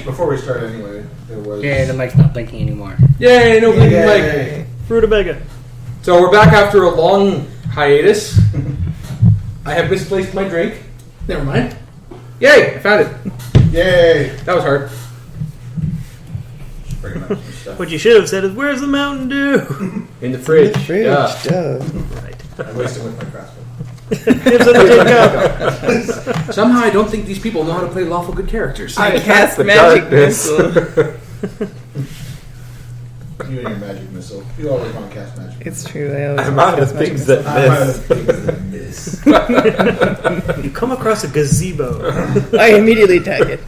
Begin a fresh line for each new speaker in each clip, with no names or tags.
Before we start anyway, there was...
Yay, the mic's not blinking anymore.
Yay, no blinking mic.
Rutabaga.
So we're back after a long hiatus. I have misplaced my drink. Never mind. Yay, I found it.
Yay!
That was hard.
What you should have said is, "Where's the Mountain Dew?"
In the fridge.
Duh.
Right.
I wasted with my craftsman.
Nibs on the tin cup.
Somehow I don't think these people know how to play lawful good characters.
I cast magic missile.
You and your magic missile. You always want to cast magic missile.
It's true. I always
I'm out of
cast magic
things
missile.
that
I'm out of
miss.
things that miss.
You come across a gazebo.
I immediately attack it.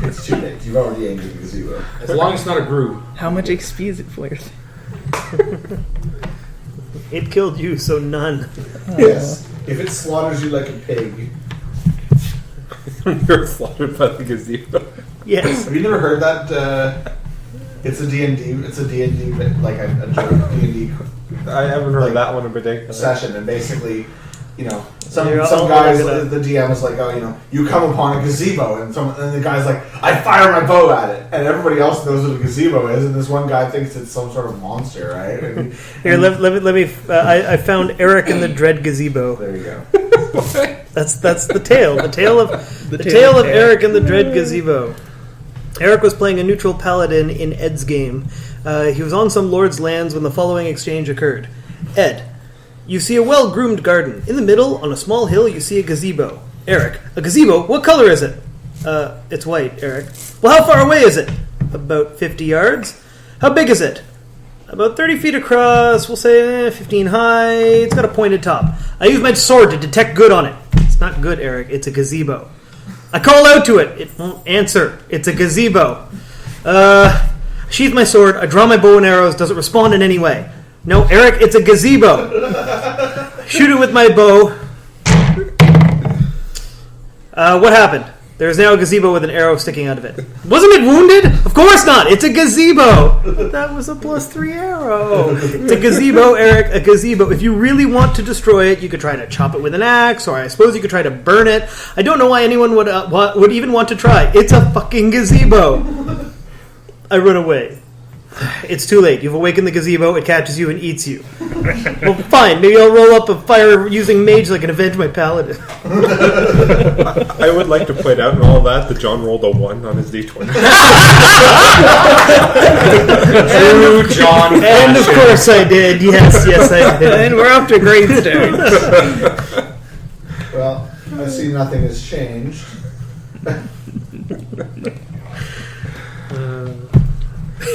It's too late. You've already aimed at the gazebo.
As long as it's not a groove.
How much XP is it worth?
It killed you, so none.
Yes. If it slaughters you like a pig.
You're slaughtered by the gazebo.
Yes.
Have you never heard that? It's a D&D. It's a D&D, like a joke D&D
I haven't heard that one in particular.
session, and basically, you know, some
You're all
guys,
looking up.
the DM was like, oh, you know, you come upon a gazebo, and the guy's like, I fire my bow at it, and everybody else knows what a gazebo is, and this one guy thinks it's some sort of monster, right?
Here, let me. I found Eric in the Dread Gazebo.
There you go.
That's the tale. The tale of Eric in the Dread Gazebo. Eric was playing a neutral paladin in Ed's game. He was on some lord's lands when the following exchange occurred. Ed, you see a well-groomed garden. In the middle, on a small hill, you see a gazebo. Eric, a gazebo? What color is it? It's white, Eric. Well, how far away is it? About 50 yards. How big is it? About 30 feet across, we'll say 15 high. It's got a pointed top. I use my sword to detect good on it. It's not good, Eric. It's a gazebo. I call out to it. It won't answer. It's a gazebo. Sheath my sword. I draw my bow and arrows. Does it respond in any way? No, Eric, it's a gazebo. Shoot it with my bow. What happened? There is now a gazebo with an arrow sticking out of it. Wasn't it wounded? Of course not. It's a gazebo. That was a +3 arrow. It's a gazebo, Eric. A gazebo. If you really want to destroy it, you could try to chop it with an axe, or I suppose you could try to burn it. I don't know why anyone would even want to try. It's a fucking gazebo. I run away. It's too late. You've awakened the gazebo. It catches you and eats you. Well, fine. Maybe I'll roll up a fire using mage so I can avenge my paladin.
I would like to point out in all that John rolled a 1 on his D20.
True John.
And of course I did. Yes, I did.
And we're off to a great start.
Well, I see nothing has changed.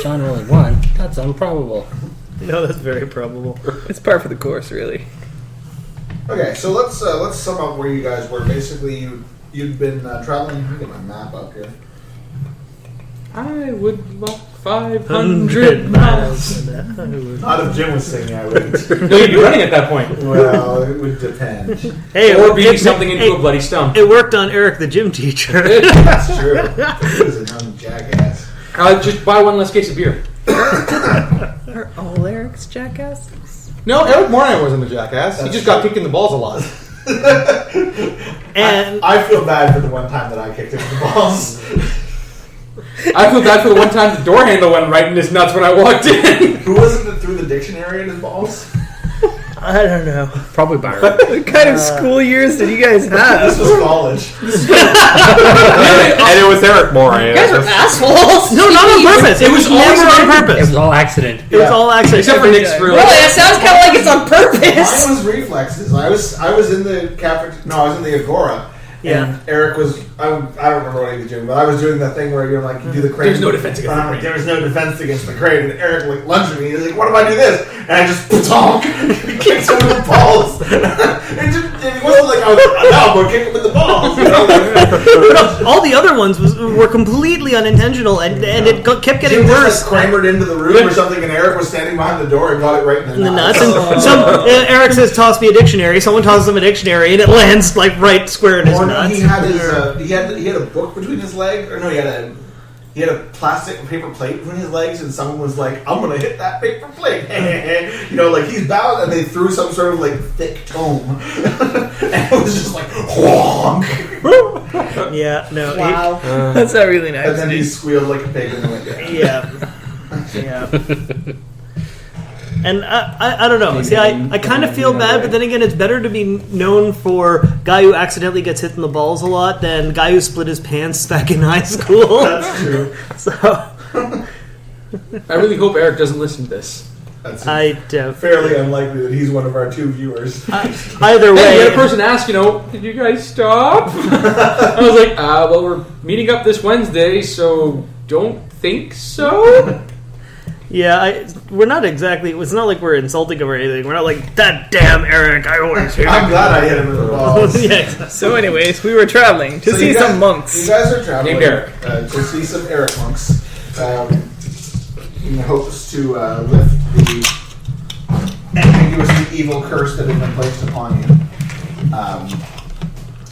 John rolling 1. That's improbable.
No, that's very probable.
It's par for the course, really.
Okay, so let's sum up where you guys were. Basically, you'd been traveling. Let me get my map up here.
I would walk 500 miles.
Not if Jim was singing, I wouldn't.
No, you'd be running at that point.
Well, it would depend.
Hey,
Or beating something into a bloody stump.
It worked on Eric, the gym teacher.
That's true. He was a young jackass.
Just buy one less case of beer.
Are all Eric's jackasses?
No, Eric Moran wasn't a jackass. He
That's
just got kicked in the balls a lot.
And
I feel bad for the one time that I kicked him in the balls.
I feel bad for the one time the door handle went right in his nuts when I walked in.
Who was it that threw the dictionary in his balls?
I don't know.
Probably Byron.
What kind of school years did you guys have?
This was college.
And it was Eric Moran.
You guys are assholes.
No, not on purpose. It was never on
It
purpose.
was all accident.
It was all accident.
Except for Nick's really.
Really, that sounds kind of like it's on purpose.
Mine was reflexes. I was in the I was in the Agora.
Yeah.
And Eric was, I don't remember what he was doing, but I was doing that thing where you're like, you do the crane.
There's no defense against the crane.
There was no defense against the crane. And Eric like lunged at me. He's like, what if I do this? And I just patonk, kicked him in the balls. It wasn't like I was like, now I'm going to kick him in the balls. You know?
But all the other ones were completely unintentional, and it kept getting
Jim
worse.
just like clambered into the room or something, and Eric was standing behind the door and got it right in
In
the
the
nuts.
nuts. And Eric says, "Toss me a dictionary." Someone tosses him a dictionary, and it lands like right square in his
Or
nuts.
he had his he had a book between his legs, or no, he had a plastic paper plate between his legs, and someone was like, "I'm gonna hit that paper plate," you know, like he's bowed, and they threw some sort of like thick tome, and it was just like, "Whonk."
Yeah, no.
Wow. That's not really nice.
And then he squealed like a pig and went down.
Yeah. And I don't know. See, I kind of feel bad, but then again, it's better to be known for guy who accidentally gets hit in the balls a lot than guy who split his pants back in high school.
That's true.
So
I really hope Eric doesn't listen to this.
That's
fairly
fairly unlikely that he's one of our 2 viewers.
either
Hey,
way.
we had a person ask, did you guys stop? I was like, well, we're meeting up this Wednesday, so don't think so.
Yeah, we're not exactly. It's not like we're insulting him or anything. We're not like that. Damn Eric, I always hear.
I'm glad I hit him in the balls.
Yeah, exactly.
So, anyways, we were traveling to
So
see
you guys-
some monks.
You guys are traveling
Named Eric.
to see some Eric monks in hopes to lift the ambiguously evil curse that has been placed upon you.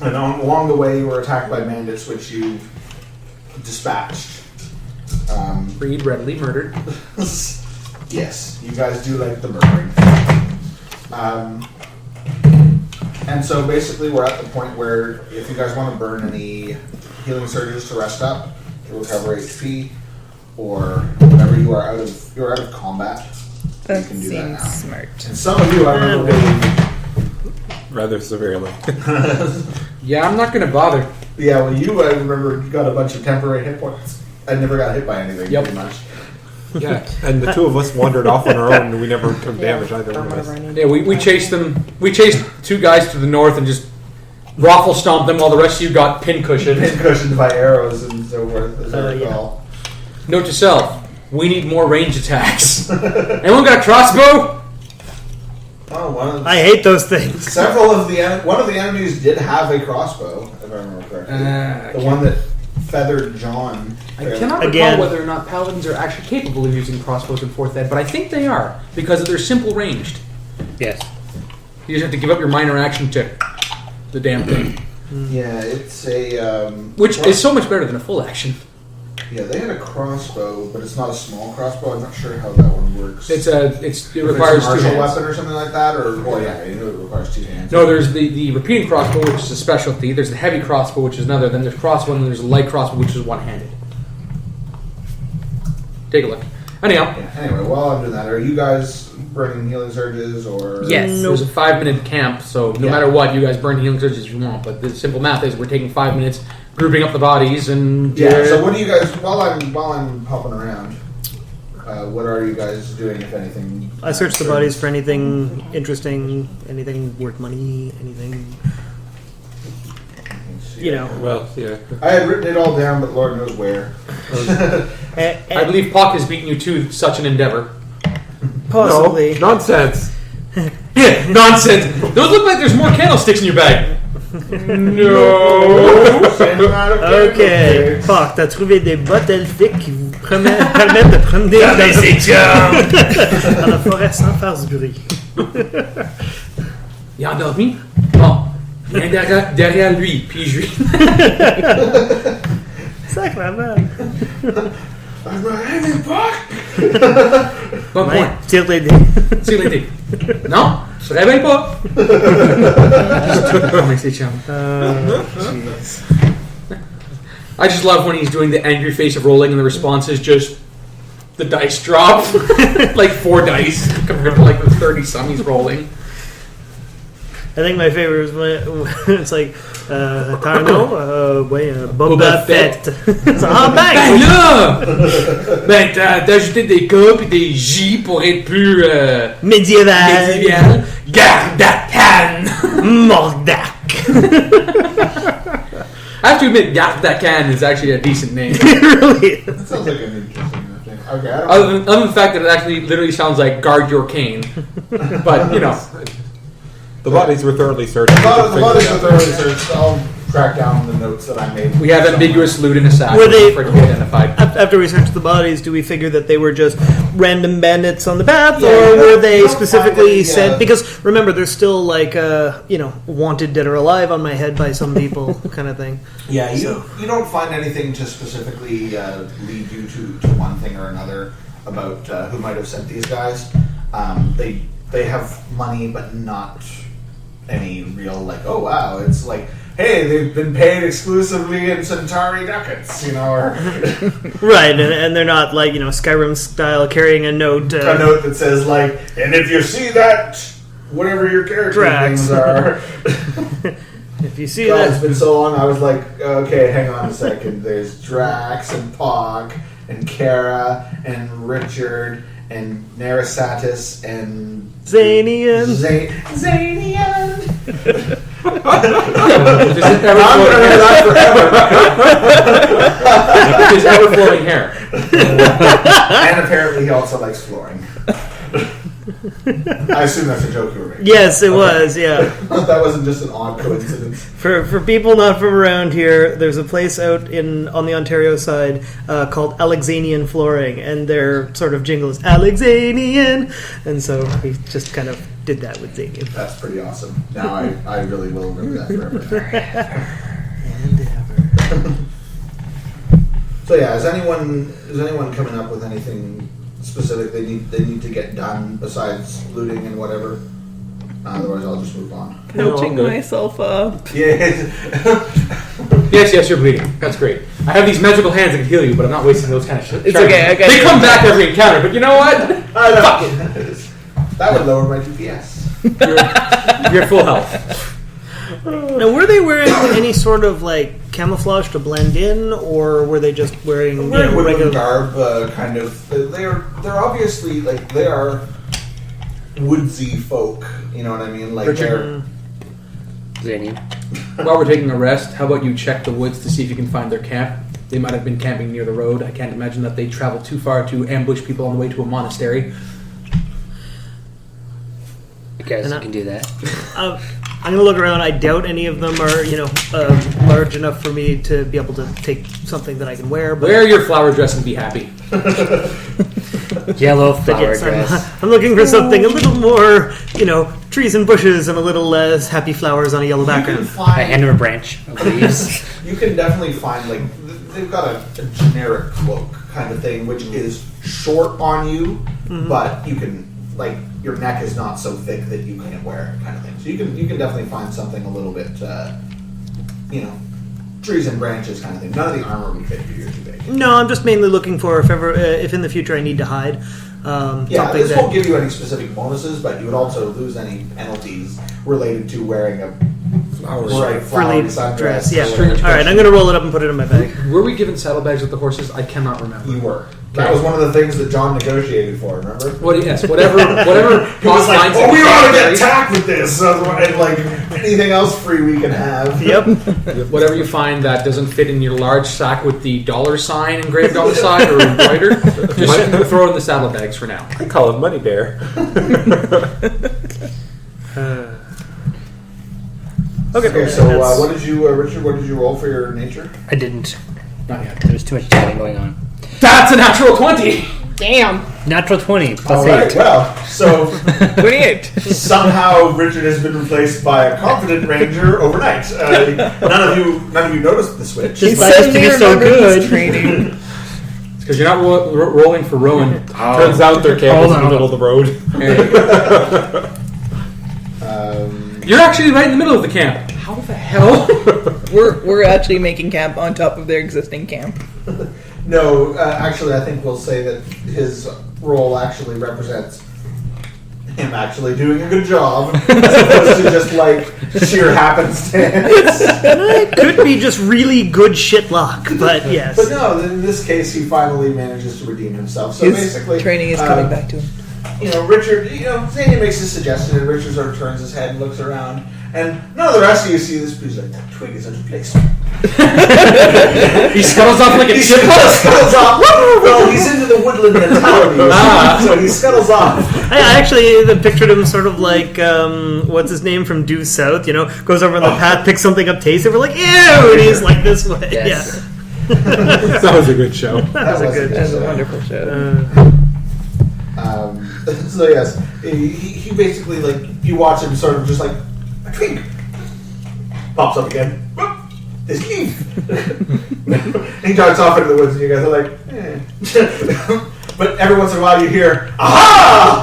And along the way, you were attacked by bandits, which you dispatched.
Reed readily murdered.
Yes, you guys do like the murdering. And so basically, we're at the point where if you guys want to burn any healing surges to rest up, to recover HP, or whenever you're out of combat,
That
you can do that
seems
now.
smart.
And some of you, I remember waiting.
Rather severely.
Yeah, I'm not going to bother.
Yeah, well, I remember you got a bunch of temporary hit points. I never got hit by anything,
Yep.
pretty much.
Yeah, and the 2 of us wandered off on our own, and we never took damage either one of us.
Yeah, we chased them. We chased 2 guys to the north and just raffle stomped them while the rest of you got pin cushioned.
Cushioned by arrows and so forth, as I
Yeah.
recall.
Note to self: we need more range attacks. Anyone got a crossbow?
Oh,
I hate those things.
One of the enemies did have a crossbow, if I remember correctly. The one that feathered John.
I cannot
Again.
recall whether or not paladins are actually capable of using crossbows in 4th ed, but I think they are because of their simple ranged.
Yes.
You just have to give up your minor action to the damn thing,
Yeah, it's a
which is so much better than a full action.
Yeah, they had a crossbow, but it's not a small crossbow. I'm not sure how that one works.
It
If
requires
it's a
2
martial
hands.
weapon or something like that, or I know it requires 2 hands.
No, there's the repeating crossbow, which is a specialty. There's the heavy crossbow, which is another. Then there's crossbow, and there's a light crossbow, which is one-handed. Take a look. Anyhow,
Yeah, anyway, while I'm doing that, are you guys burning healing surges or?
Yes.
there's a 5-minute camp, so no
Yeah.
matter what, you guys burn healing surges if you want. But the simple math is we're taking 5 minutes, grouping up the bodies, and
Yeah. So what do you guys? While I'm hopping around, what are you guys doing, if anything?
I search the bodies for anything interesting, anything worth money, anything. You know.
Well, yeah.
I had written it all down, but Lord knows where.
I believe Pock has beaten you to such an endeavor.
Possibly.
No, nonsense.
Yeah, nonsense. Those look like there's more candlesticks in your bag. No.
Ok. Fuck, t'as trouvé des bottes elfiques qui vous permettent de promener dans la forêt sans faire du bruit.
Il a endormi? Bon. Viens derrière lui, puis je lui...
Sacrement.
Bon
Ouais,
point.
tire les dés.
Tire les dés. Non, tu te réveilles pas. Oh, mais c'est charmant.
Jeez.
I just love when he's doing the angry face of rolling and the response is just the dice drop. Like 4 dice compared to like the 30-some he's rolling.
I think my favorite is when it's like, Tarno, ouais, Boba
Boba
Fett. It's ah,
Ben
bang!
là! Ben t'as ajouté des K et des J pour être plus
Médiéval.
médiéval. Gardakan!
Mordak.
I have to admit, Gardakan is actually a decent name.
Really?
That sounds like an interesting thing. Okay, I don't
Other than the fact that it actually literally sounds like guard your cane. But, you know.
The bodies were thoroughly searched.
The bodies are thoroughly searched. I'll track down the notes that I made.
We have ambiguous loot in a sack.
Were they-
for it to be identified.
After we searched the bodies, do we figure that they were just random bandits on the path,
Yeah,
or
you
were
don't-
they
you don't
specifically
find any,
sent? Because remember, there's still like wanted dead or alive on my head by some people, kind of thing.
Yeah, you
So-
you don't find anything to specifically lead you to one thing or another about who might have sent these guys. They have money, but not any real like. Oh wow! It's like hey, they've been paid exclusively in Centauri ducats, or
Right, and they're not like, Skyrim style carrying a note.
a note that says like, and if you see that, whatever your character
Drax.
names are.
If you see
God, it's
that.
been so long. I was like, okay, hang on a second. There's Drax and Pog and Kara and Richard and Narasatis and
Zanian.
Zanian.
Does it
I'm gonna hear that forever.
His ever-flowing hair.
And apparently he also likes flooring. I assume that's a joke you were making.
Yes, it was, yeah.
That wasn't just an odd coincidence.
For people not from around here, there's a place out on the Ontario side called Alexanian Flooring, and their sort of jingle is Alexanian, and so we just kind of did that with Zanian.
That's pretty awesome. Now I really will remember that forever.
And ever.
So yeah, is anyone coming up with anything specific they need to get done besides looting and whatever? Otherwise, I'll just move on.
Coaching myself up.
Yeah.
Yes, you're bleeding. That's great. I have these magical hands that can heal you, but I'm not wasting those kind of shit.
It's okay, I got
They
you.
come back every encounter, but you know what?
I know. That would lower my DPS.
You're full health.
Now, were they wearing any sort of like camouflage to blend in, or were they just wearing
Wearing woodland
regular?
garb, kind of. They're obviously like they are woodsy folk. You know what I mean? Like
Richard.
they're
Zanian.
While we're taking a rest, how about you check the woods to see if you can find their camp? They might have been camping near the road. I can't imagine that they travel too far to ambush people on the way to a monastery.
I guess
And
you can do that.
I'm gonna look around. I doubt any of them are large enough for me to be able to take something that I can wear. But
Wear your flower dress and be happy.
Yellow
But
flower
yes,
dress.
I'm looking for something a little more, trees and bushes and a little less happy flowers on a yellow
you can
background.
I hand
find.
him a branch of leaves.
You can definitely find like they've got a generic cloak kind of thing, which is short on you, but you can like your neck is not so thick that you can't wear it, kind of thing. So you can definitely find something a little bit, trees and branches kind of thing. None of the armor would fit you. You're too big.
No, I'm just mainly looking for if in the future I need to hide.
Yeah,
something
this
that,
won't give you any specific bonuses, but you would also lose any penalties related to wearing a bright flowery
frilly
sundress.
dress. Yeah.
Strange
All right, I'm gonna roll it up and put it in my bag.
Were we given saddlebags with the horses? I cannot remember.
You were. That was one of the things that John negotiated for. Remember?
Whatever.
He was like,
lines
"Oh, we ought to get
carry,
attacked with this, and like anything else free we can have."
Yep.
Whatever you find that doesn't fit in your large sack with the dollar sign engraved on the side or embroidered, just throw it in the saddlebags for now.
I call it Money Bear.
Okay, so what did you, Richard? What did you roll for your nature?
I didn't.
Not yet.
There was too much chatting going on.
That's a natural 20!
Damn.
Natural 20 plus
All right.
8.
Well, so
28.
somehow Richard has been replaced by a confident ranger overnight. None of you noticed the switch.
Just
but-
like- to be so good.
Training.
It's because you're not rolling for Rowan.
Turns out their camp is in the middle of the road.
There you go. You're actually right in the middle of the camp. How the hell?
We're actually making camp on top of their existing camp.
No, actually, I think we'll say that his role actually represents him actually doing a good job, as opposed to just like sheer happenstance.
It could be just really good shit luck, but yes.
But no, in this case, he finally manages to redeem himself. So
His
basically,
training is coming back to him.
Richard, Zania makes his suggestion, and Richard sort of turns his head and looks around, and none of the rest of you see this, but he's like, that twig is out of place.
He scuttles off like a
He
chipmunk.
scuttles off. Well, he's into the woodland mentality, so he scuttles off.
I actually pictured him sort of like what's his name from Due South, goes over on the path, picks something up, tastes it, we're like, ew, and he's like this way.
Yes.
That was a good show.
That was a good
That's a wonderful show.
So yes, he basically like you watch him sort of just like a twig pops up again. This leaf. And he darts off into the woods, and you guys are like, eh. But every once in a while you hear "aha"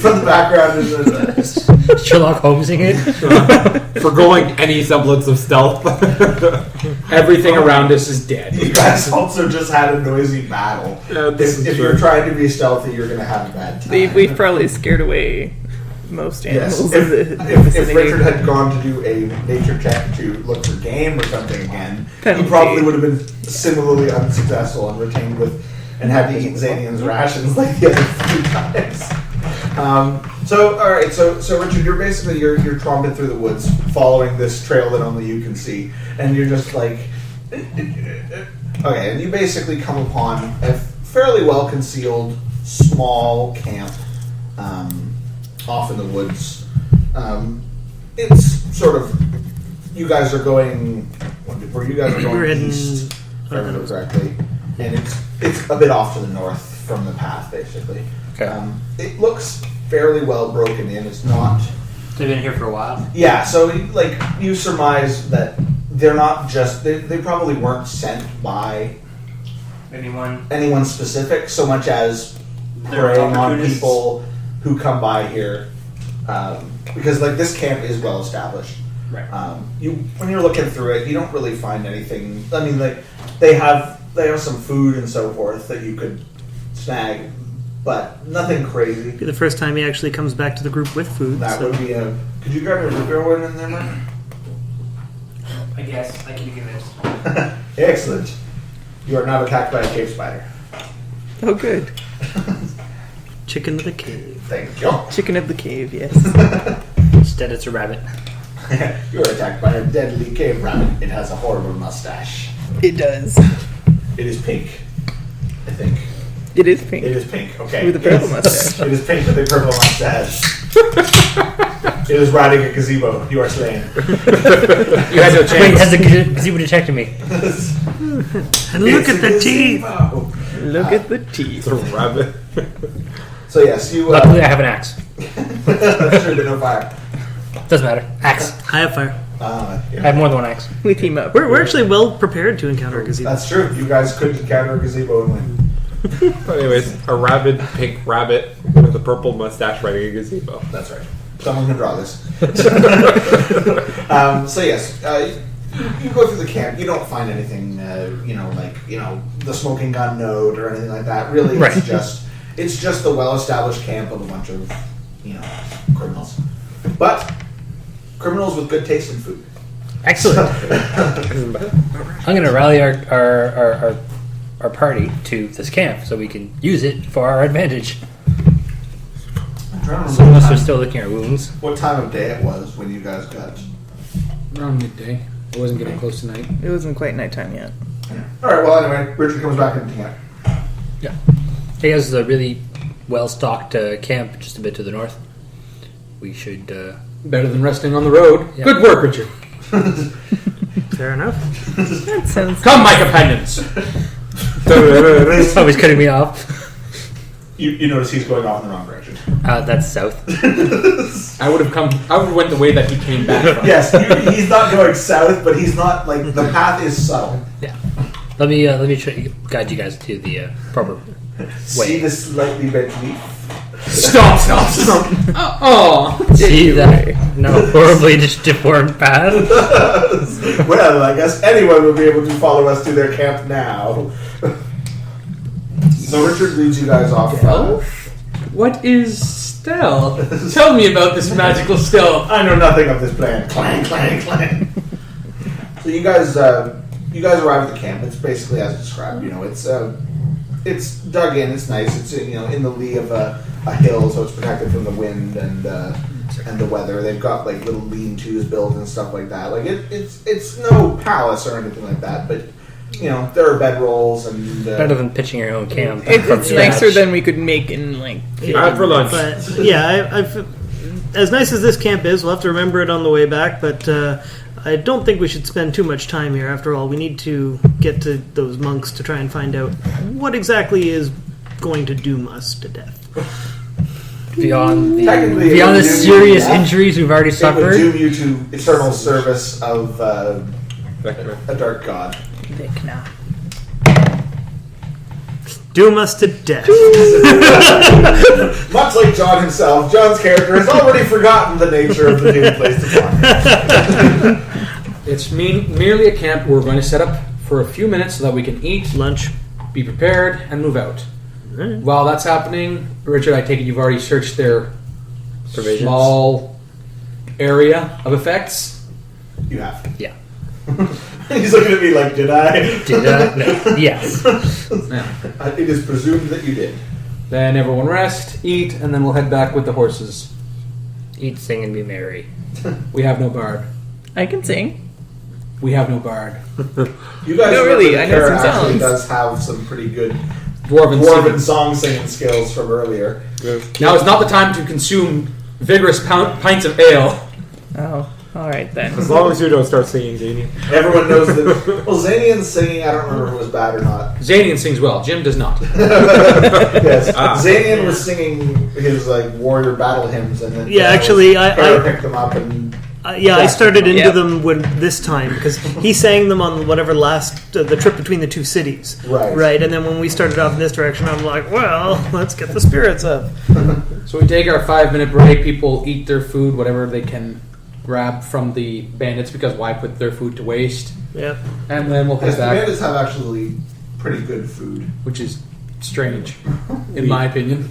from the background.
Sherlock Holmesing it.
Forgoing any semblance of stealth. Everything around us is dead.
You guys also just had a noisy battle. If you're trying to be stealthy, you're going to have a bad time.
We've probably scared away most
Yes.
animals.
If Richard had gone to do a nature check to look for game or something again,
Penalty.
he probably would have been similarly unsuccessful and retained with and had to eat Xanian's rations like the other 3 times. So all right, so Richard, you're basically you're tromping through the woods, following this trail that only you can see, and you're just like, okay, and you basically come upon a fairly well concealed small camp off in the woods. It's sort of you guys are going where you guys are
We're
going
heading-
east, if I remember correctly, and it's a bit off to the north from the path, basically.
Okay.
It looks fairly well broken in. It's not.
They've been here for a while.
Yeah, so like you surmise that they're not just they probably weren't sent by anyone specific so much as
They're
preying on
opportunists.
people who come by here because like this camp is well established.
Right.
You when you're looking through it, you don't really find anything. I mean, like they have some food and so forth that you could snag, but nothing crazy.
Be the first time he actually comes back to the group with food.
That
so.
would be a. Could you grab a root beer one in there, Mark?
I guess I can do this.
Excellent. You are not attacked by a cave spider.
Oh, good.
Chicken of the cave.
Thank you.
Chicken of the cave, yes.
Instead, it's a rabbit.
You are attacked by a deadly cave rabbit. It has a horrible mustache.
It does.
It is pink, I think.
It is pink.
It is pink. Okay.
With a purple
Yes.
mustache.
It is pink with a purple mustache. It is riding a gazebo. You are slain.
You had no
Wait,
chance.
has the gazebo detected me?
And look at the teeth!
Look at the teeth.
It's a rabbit.
So yes, you.
Luckily, I have an axe.
That's true, but no fire.
Doesn't matter. Axe.
I have fire.
I
Yeah.
have more than one axe.
We team up.
We're actually well prepared to encounter a gazebo.
That's true. You guys could encounter a gazebo and win.
But anyways, a rabid pink rabbit with a purple mustache riding a gazebo.
That's right. Someone can draw this. So yes, you go through the camp. You don't find anything, the smoking gun node or anything like that. Really,
Right.
it's just the well-established camp of a bunch of, criminals. But criminals with good taste in food.
Excellent. I'm going to rally our party to this camp so we can use it for our advantage.
I'm trying to
So unless
remember
we're still licking our wounds.
what time of day it was when you guys got.
Around midday. It wasn't getting close to night.
It wasn't quite nighttime yet.
All right. Well, anyway, Richard comes back into camp.
Yeah. Hey, guys, this is a really well-stocked camp just a bit to the north. We should...
Better than resting on the road.
Yeah.
Good work, Richard.
Fair enough.
That sounds.
Come, my companions.
He's always cutting me off.
You notice he's going off in the wrong direction.
That's south.
I would have went the way that he came back from.
Yes, he's not going south, but he's not like the path is subtle.
Yeah. Let me guide you guys to the proper
See
way.
the slightly bent leaf.
Stop. Oh.
See that no horribly deformed path?
Well, I guess anyone will be able to follow us to their camp now. So Richard leads you guys off.
What is stealth? Tell me about this magical stealth.
I know nothing of this plan. Clang, clang, clang. So you guys arrive at the camp. It's basically as described. It's dug in. It's nice. It's in the lee of a hill, so it's protected from the wind and the weather. They've got like little lean-tos built and stuff like that. Like it's no palace or anything like that, but there are bedrolls and
Better than pitching your own camp. from
It's nicer
scratch.
than we could make in
Out for lunch.
But yeah, I've as nice as this camp is, we'll have to remember it on the way back. But I don't think we should spend too much time here. After all, we need to get to those monks to try and find out what exactly is going to doom us to death.
Beyond
Technically, it
the
would doom you
serious
to death.
injuries we've already
it would
suffered.
doom you to eternal service of a dark god.
Vecna.
Doom us to death.
Much like John himself, John's character has already forgotten the nature of the new place to farm.
It's merely a camp we're going to set up for a few minutes so that we can eat,
Lunch.
be prepared, and move out.
Alright.
While that's happening, Richard, I take it you've already searched their
Provisions.
small area of effects.
You have.
Yeah.
He's looking at me like, did I?
Did I? No. Yes.
Yeah.
It is presumed that you did.
Then everyone rest, eat, and then we'll head back with the horses.
Eat, sing, and be merry.
We have no bard.
I can sing.
We have no bard.
You guys
No,
remember
really,
that
I know
Kara
some
actually
songs.
does have some pretty good
Dwarven
dwarven
singing.
song singing skills from earlier.
Now is not the time to consume vigorous pints of ale.
Oh, all right then.
As long as you don't start singing, Janie.
Everyone knows that. Well, Zanian's singing, I don't remember if it was bad or not.
Zanian sings well. Jim does not.
Yes. Zanian was singing his like warrior battle hymns, and then
Yeah, actually,
Kara
I
picked them up and.
I started into
Yeah.
them when this time because he sang them on whatever last the trip between the two cities.
Right.
And then when we started off in this direction, I'm like, well, let's get the spirits up.
So we take our 5-minute break. People eat their food, whatever they can grab from the bandits, because why put their food to waste?
Yeah.
And then we'll
Yes,
head
the
back,
bandits have actually pretty good food.
which is strange, in my opinion.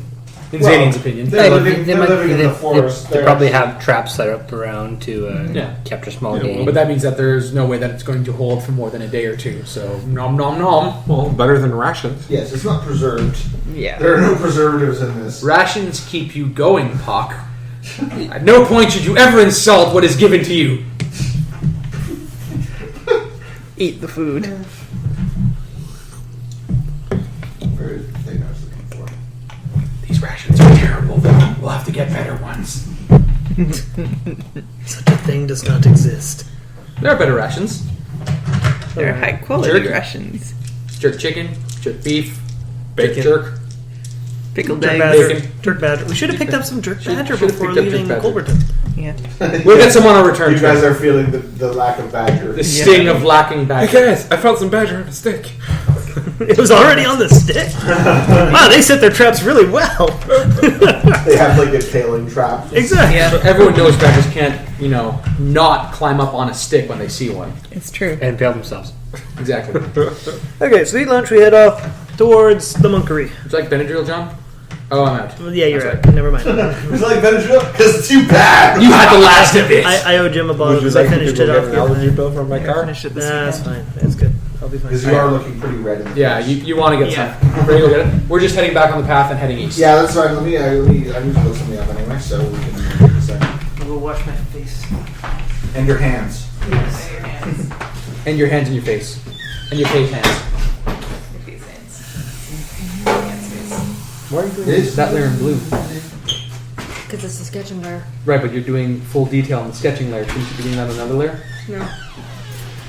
In
Well,
Zanian's opinion.
They're living in the forest.
They
They're
probably
actually-
have traps set up around to
Yeah.
capture small
Yeah,
game.
But that means that there's no way that it's going to hold for more than a day or two. So, nom nom nom.
Well, better than rations.
Yes, it's not preserved.
Yeah.
There are no preservatives in this.
Rations keep you going, Pock. At no point should you ever insult what is given to you.
Eat the food.
Where is the thing I was looking for?
These rations are terrible, though. We'll have to get better ones.
Such a thing does not exist.
There are better rations.
They're high quality
Jerky.
rations.
Jerk chicken, jerk beef,
Bacon.
jerk.
Pickled
Jerk
eggs.
badger.
Bacon.
Jerk badger. We should have picked up some jerk badger
Should've
before
picked up jerk
leaving
badger.
Culberton.
Yeah.
We'll get some on our return
You
trip.
guys are feeling the lack of badger.
The sting of lacking
Hey
badger.
guys, I found some badger on a stick.
It was already on the stick. Wow, they set their traps really well.
They have like a tailing trap.
Exactly.
Yeah,
So everyone knows badgers can't, not climb up on a stick when they see one.
it's true.
and impale themselves.
Exactly.
Okay, so we eat lunch. We head off towards the monkery.
Would you like Benadryl, John? Oh, I'm out.
Well, yeah, you're
That's
right. Never mind.
It's like Benadryl because it's too bad.
You had the last of it.
I owe Jim a bottle
Would you
because
like
I
me to
finished
go
it
get
off
an
the other
allergy
night.
pill from my car?
Finish it this
Nah, that's
weekend.
fine. That's good. I'll be fine.
Because you are looking pretty red in the
Yeah,
face.
you want to get
Yeah.
some. Ready to go get it? We're just heading back on the path and heading east.
Yeah, that's right. I need to look something up anyway, so we can get a second.
I'll go wash my face.
And your hands.
And your hands in your face. And your face hands. Why are you doing
This-
that layer in blue?
Because it's a sketching layer.
Right, but you're doing full detail on the sketching layer. Shouldn't you be doing that on another layer?
No,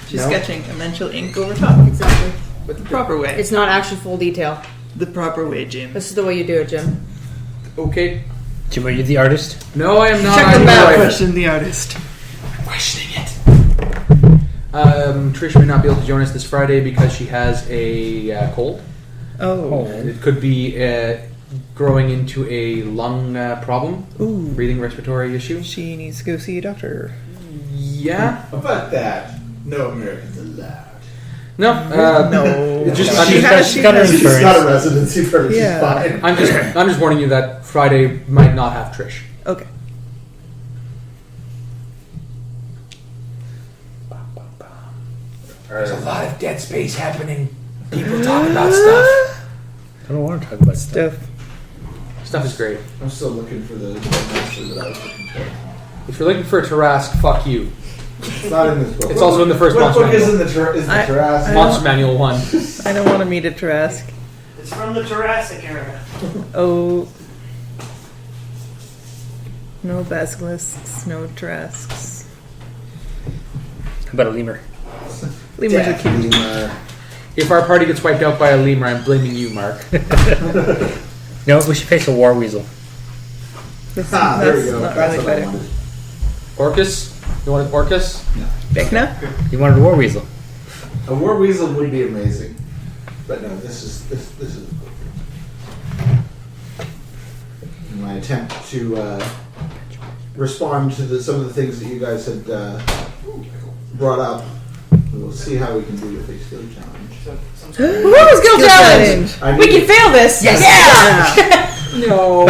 She's
No?
sketching, and then she'll ink over top.
exactly.
But the proper way.
It's not actually full detail.
the proper way, Jim.
This is the way you do it, Jim.
Okay.
Jim, are you the artist?
No, I am not.
Check
I'm
the map.
right.
Question the artist.
Questioning it. Trish may not be able to join us this Friday because she has a cold.
Oh.
And it could be growing into a lung problem,
Ooh.
breathing respiratory issue.
She needs to go see a doctor.
Yeah.
How about that? No Americans allowed.
No.
No.
It's just,
She has-
she's got her
She's
insurance.
got a residency permit.
Yeah.
She's fine.
I'm just warning you that Friday might not have Trish.
Okay.
There's a lot of dead space happening. People talk about stuff.
I don't want to talk about stuff.
Stuff.
Stuff is great.
I'm still looking for the master that I was looking for.
If you're looking for a Tarask, fuck you.
It's not in this book.
It's also in the first
What
Monster
book is
Manual.
in the
I-
Jurassic?
Monster Manual 1.
I don't want to meet a Tarask.
It's from the Jurassic era.
Oh. No basilisks, no Tarasks.
How about a lemur?
Lemurs are cute.
If our party gets wiped out by a lemur, I'm blaming you, Mark.
No, we should face a war weasel.
That's,
Ah, there we
that's
go.
not
That's
really
what I
better.
wanted.
Orcus? You want an Orcus?
Vecna?
You wanted a war weasel.
A war weasel would be amazing, but no, this is. in my attempt to respond to some of the things that you guys had brought up. We'll see how we can do with a skill challenge.
Woo, skill challenge!
I
We
need
can fail this!
Yes.
Yeah!
No.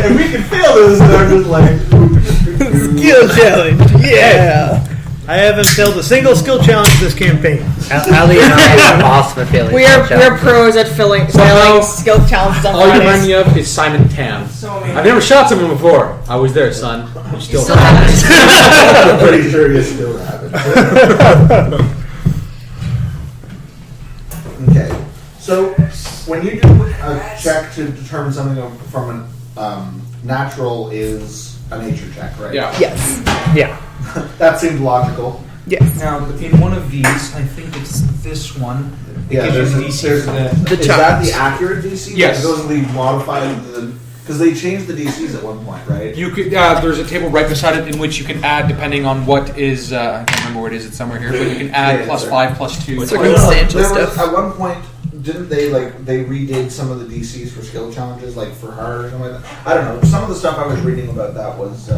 and we can fail this, and I'm just like...
Skill challenge. Yeah.
I haven't failed a single skill challenge this campaign.
Ali and I are awesome at failing.
We're pros at failing skill challenges on
All you remind
Fridays.
me of is Simon Tam. I've never shot someone before. I was there, son. You still
I'm pretty sure you still have it. Okay. So, when you do a check to determine something from an natural is a nature check, right?
Yeah.
Yes.
Yeah.
That seemed logical.
Yes.
Now, in one of these, I think it's this one. It
Yeah,
gives you
there's
the DC for the.
The
Is that
challenge.
the accurate DC?
Yes.
Those are the modified, because they changed the DCs at one point, right?
You could. There's a table right beside it in which you can add, depending on what is. I can't remember what it is. It's somewhere here, but you can add
Yeah,
plus
sorry.
5, plus 2.
It's
Well,
like substantial
there was-
stuff.
At one point, didn't they they redid some of the DCs for skill challenges, like for hard or something like that? I don't know. Some of the stuff I was reading about that was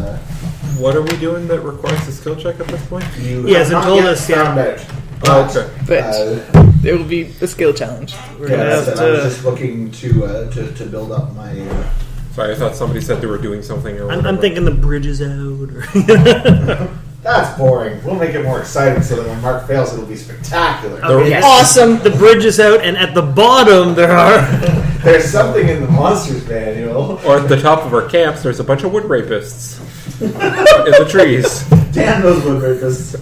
What are we doing that requires a skill check at this point?
you
He hasn't
have not
told
yet
us yet.
found out.
Oh, okay.
But there will be a skill challenge.
We're
Yeah,
gonna
that's
have
it. I was
to.
just looking to build up my.
Sorry, I thought somebody said they were doing something. Or
I'm
whatever.
thinking the bridge is out. Or
That's boring. We'll make it more exciting so that when Mark fails, it'll be spectacular.
Okay,
Yes.
Awesome!
the bridge is out, and at the bottom there are.
There's something in the monsters manual.
Or at the top of our camps, there's a bunch of wood rapists in the trees.
Damn those wood rapists.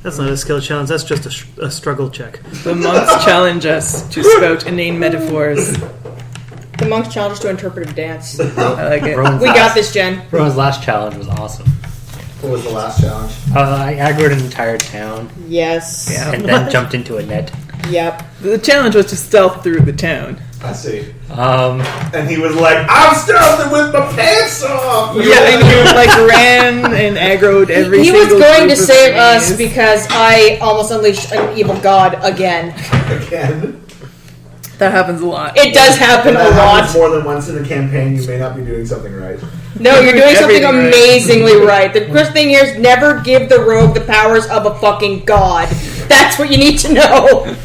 That's not a skill challenge. That's just a struggle check.
The monks challenge us to spout inane metaphors.
The monks challenge us to interpret a dance.
I like it.
Rowan's
We got
last-
this, Jen.
Rowan's last challenge was awesome.
What was the last challenge?
I aggroed an entire town
Yes.
Yeah.
and then jumped into a net.
Yep.
The challenge was to stealth through the town.
I see. And he was like, I'm stealthing with my pants off!
Yeah, and he ran and aggroed every
He was
single
going
group
to
of
save us
enemies.
because I almost unleashed an evil god again.
Again.
That happens a lot.
It does happen
When
a
that
lot.
happens more than once in a campaign, you may not be doing something right.
No, you're doing something
Everything right.
amazingly right. The first thing here is never give the rogue the powers of a fucking god. That's what you need to know.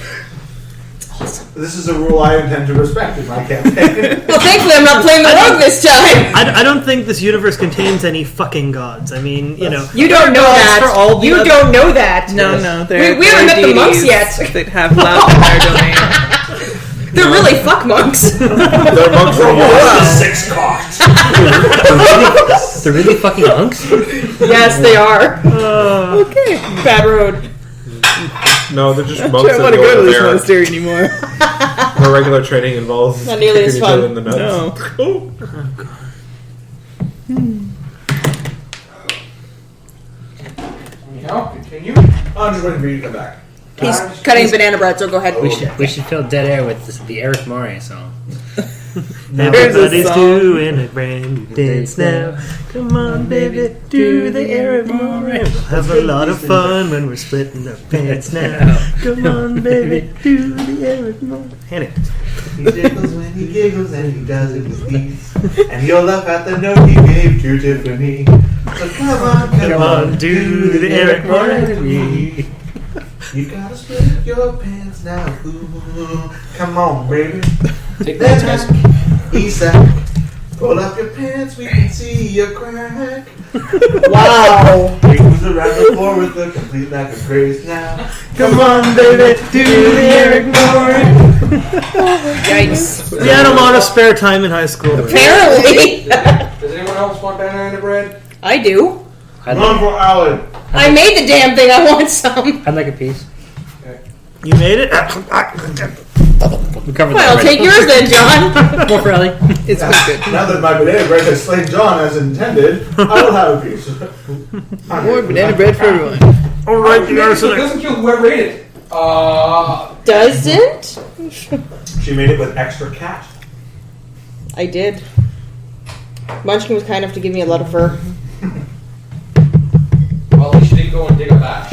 This is a rule I intend to respect in my campaign.
Well, thankfully, I'm not playing the rogue this time.
I don't think this universe contains any fucking gods. I mean, you know.
You don't know that.
for all the
You
other-
don't know that.
No, there
We haven't met the monks
deities
yet.
that have love in their domain.
They're really fuck monks.
They're monks and
Oh, six cocks.
They're really fucking monks?
Yes, they are.
Okay.
Bad road.
No, they're just
I
monks
don't
that
want to
go
go to
over
this
there.
monastery anymore.
Their regular training involves
Not nearly
kicking
as
each
fun.
other in the nuts.
No.
Now, continue.
I'm just waiting for you to come back.
He's cutting banana bread, so go ahead.
We should fill dead air with the Eric Moray song.
Everybody's
song.
doing a brand new dance now. Come on, baby, do the Arab Moray. We'll have a lot of fun when we're splitting our pants now. Come on, baby, do the Arab Moray. Hand it.
He jiggles when he giggles and he does it with ease. And you'll laugh at the note he gave to Tiffany. So come on,
do the Eric Moray with me.
You gotta split your pants now. Ooh, come on, baby.
Take notes, guys.
Eastside. Pull up your pants, we can see your crack.
Wow.
He moves around the floor with a complete lack of grace now.
Come on, baby, do the Eric Moray.
Yikes.
We had a lot of spare time in high school.
Apparently.
Does anyone else want banana bread?
I do.
I'd
Run
like,
for Alan.
I made the damn thing. I want some.
I'd like a piece.
You made it?
We covered
Well,
that
take yours then, John.
More for Ellie.
It's pretty good.
Now that my banana bread has slain John as intended, I will have a piece.
More banana bread for everyone.
All right, you
It
arsenic.
doesn't kill whoever ate it.
Doesn't?
She made it with extra cat.
I did. Munchkin was kind enough to give me a lot of fur.
Well, at least you didn't go and dig a batch.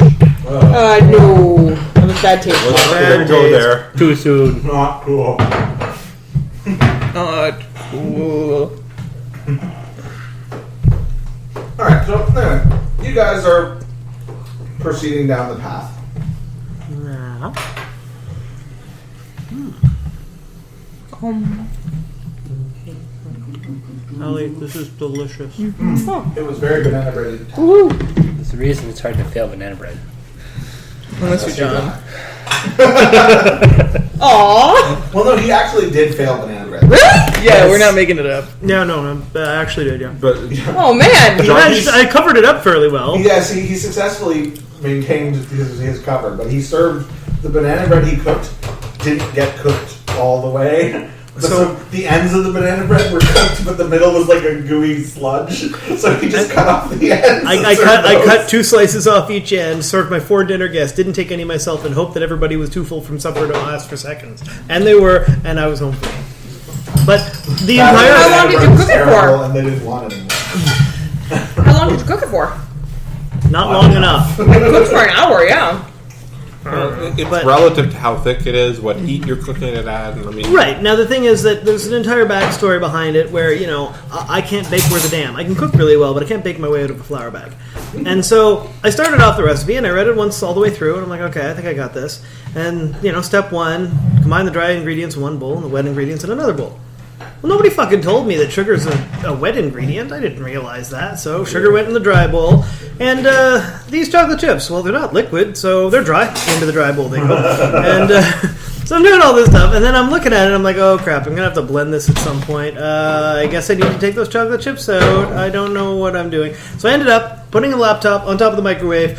No.
I'm just
bad taste.
Let's go there.
Too soon.
Not cool.
Not cool.
Alright, so anyway, you guys are proceeding down the path.
Ellie, this is delicious.
It was very banana bready.
That's the reason it's hard to fail banana bread.
Unless you're John.
Aww.
Well, no, he actually did fail banana bread.
Really?
Yeah, we're not making it up.
No, I actually did, yeah.
But
Oh man.
I covered it up fairly well.
Yes, he successfully maintained his cover, but he served the banana bread he cooked didn't get cooked all the way. So the ends of the banana bread were cooked, but the middle was like a gooey sludge. So he just cut off the ends.
I cut 2 slices off each end, served my 4 dinner guests, didn't take any myself, and hoped that everybody was too full from supper to last for seconds. And they were, and I was home free. But the entire...
How long did you cook it for?
And they didn't want it anymore.
How long did you cook it for?
Not long enough.
It cooked for an hour, yeah.
it's
But-
relative to how thick it is, what heat you're cooking it at. And I mean,
Right. Now, the thing is that there's an entire backstory behind it where, you know, I can't bake worth a damn. I can cook really well, but I can't bake my way out of a flour bag. And so I started off the recipe, and I read it once all the way through, and I'm like, okay, I think I got this. And, you know, step 1, combine the dry ingredients in one bowl and the wet ingredients in another bowl. Well, nobody fucking told me that sugar's a wet ingredient. I didn't realize that. So sugar went in the dry bowl. And these chocolate chips, well, they're not liquid, so they're dry. Into the dry bowl they go. And so I'm doing all this stuff, and then I'm looking at it, and I'm like, oh, crap, I'm going to have to blend this at some point. I guess I need to take those chocolate chips out. I don't know what I'm doing. So I ended up putting a laptop on top of the microwave,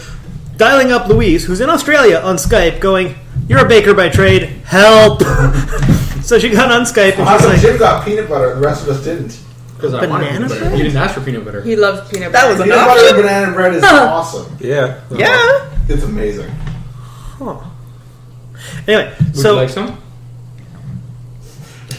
dialing up Louise, who's in Australia, on Skype, going, "You're a baker by trade. Help!" So she got on Skype and she's
Also,
like,
Jim got peanut butter, and the rest of us didn't.
Because I wanted
Banana
peanut butter.
bread?
You didn't ask for peanut butter.
He loves peanut
That
butter.
was
Peanut butter and banana bread is awesome.
yeah.
Yeah.
It's amazing.
huh. Anyway,
Would
so
you like some?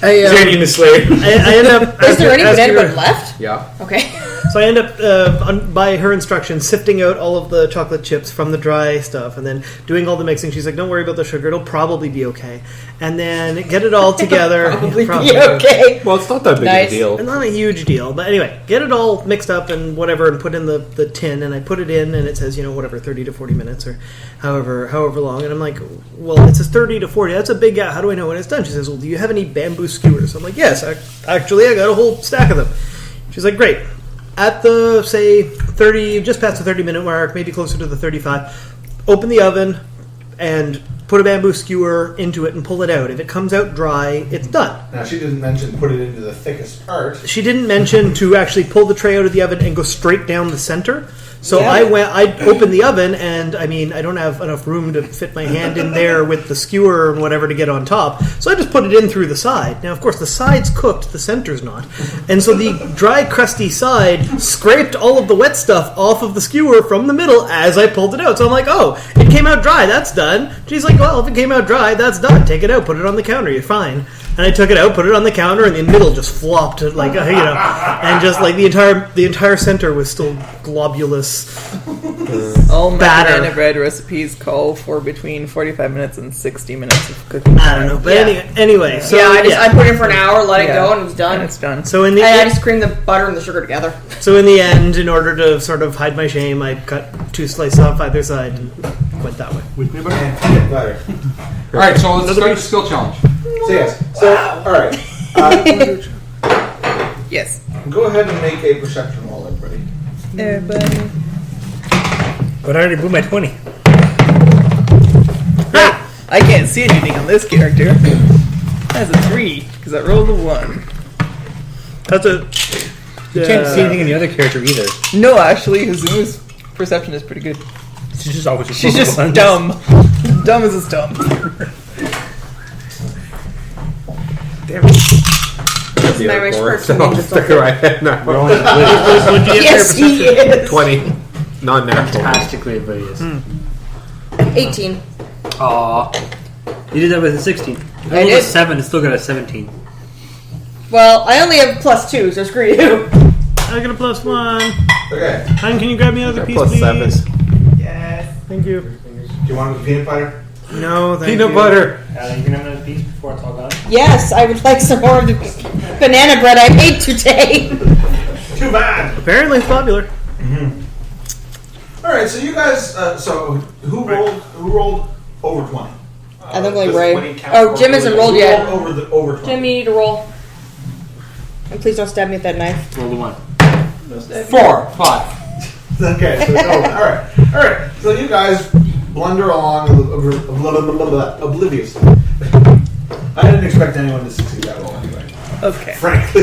I,
Is there any in the slave?
I end up.
Is there any
as
banana
you're-
bread left?
Yeah.
Okay.
So I end up, by her instructions, sifting out all of the chocolate chips from the dry stuff, and then doing all the mixing. She's like, "Don't worry about the sugar; it'll probably be okay." And then get it all together.
Probably
Probably.
be okay.
Well, it's not that big
Nice.
a deal.
Not a huge deal, but anyway, get it all mixed up and whatever, and put in the tin, and I put it in, and it says, 30 to 40 minutes or however long, and I'm like, well, it says 30 to 40. That's a big gap. How do I know when it's done? She says, well, do you have any bamboo skewers? I'm like, yes, actually, I got a whole stack of them. She's like, great. At the, say, 30, just past the 30-minute mark, maybe closer to the 35, open the oven and put a bamboo skewer into it and pull it out. If it comes out dry, it's done.
Now, she didn't mention put it into the thickest part.
She didn't mention to actually pull the tray out of the oven and go straight down the center. So
Yeah.
I opened the oven, and I mean, I don't have enough room to fit my hand in there with the skewer and whatever to get on top. So I just put it in through the side. Now, of course, the side's cooked, the center's not. And so the dry, crusty side scraped all of the wet stuff off of the skewer from the middle as I pulled it out. So I'm like, oh, it came out dry, that's done. She's like, well, if it came out dry, that's done. Take it out, put it on the counter, you're fine. And I took it out, put it on the counter, and the middle just flopped, like, and just like the entire center was still globulous.
All my
Batter.
banana bread recipes call for between 45 minutes and 60 minutes of cooking.
I don't know, but
Yeah.
anyway, so
yeah, I put it in for an hour, let it
Yeah.
go, and it was done.
And it's done.
So in
And I
the
just creamed the butter and the sugar together.
in the end, in order to sort of hide my shame, I cut 2 slices off either side and went that way.
And peanut butter.
All right, so let's start the skill challenge.
So, yes. So, alright.
Yes.
Go ahead and make a perception roll, everybody.
Everybody.
But I already blew my 20.
I can't see anything on this character. That's a 3, because I rolled a 1.
That's a.
You can't see anything in the other character either.
No, actually, Hazuma's perception is pretty good.
She's just always
She's just
ones.
dumb. Dumb as a stump.
This is my race person.
So stick it right in now.
What'd you get
Yes,
for your
he
perception?
is.
20. Non-natural.
Fantastically oblivious.
18.
Aw. You did that with a 16. I
I
rolled a
did.
7 and still got a 17.
Well, I only have +2, so screw you.
I got a +1.
Okay.
Hun, can you grab me another piece,
Plus
please?
7.
Yes.
Thank you.
Do you want it with peanut butter?
No, thank
Peanut
you.
butter.
You can have another piece before it's all gone.
Yes, I would like some more of the banana bread I made today.
Too bad.
Apparently it's popular.
All right, so you guys. So who rolled over 20?
I think only
Just
Ray.
when he counts
Oh, Jim hasn't rolled
Who
yet.
rolled over 20?
Jim, you need to roll. And please don't stab me with that knife.
Roll the 1.
4, 5.
Okay, so no, all right. So you guys blunder along obliviously. I didn't expect anyone to succeed that well anyway.
Okay.
Frankly,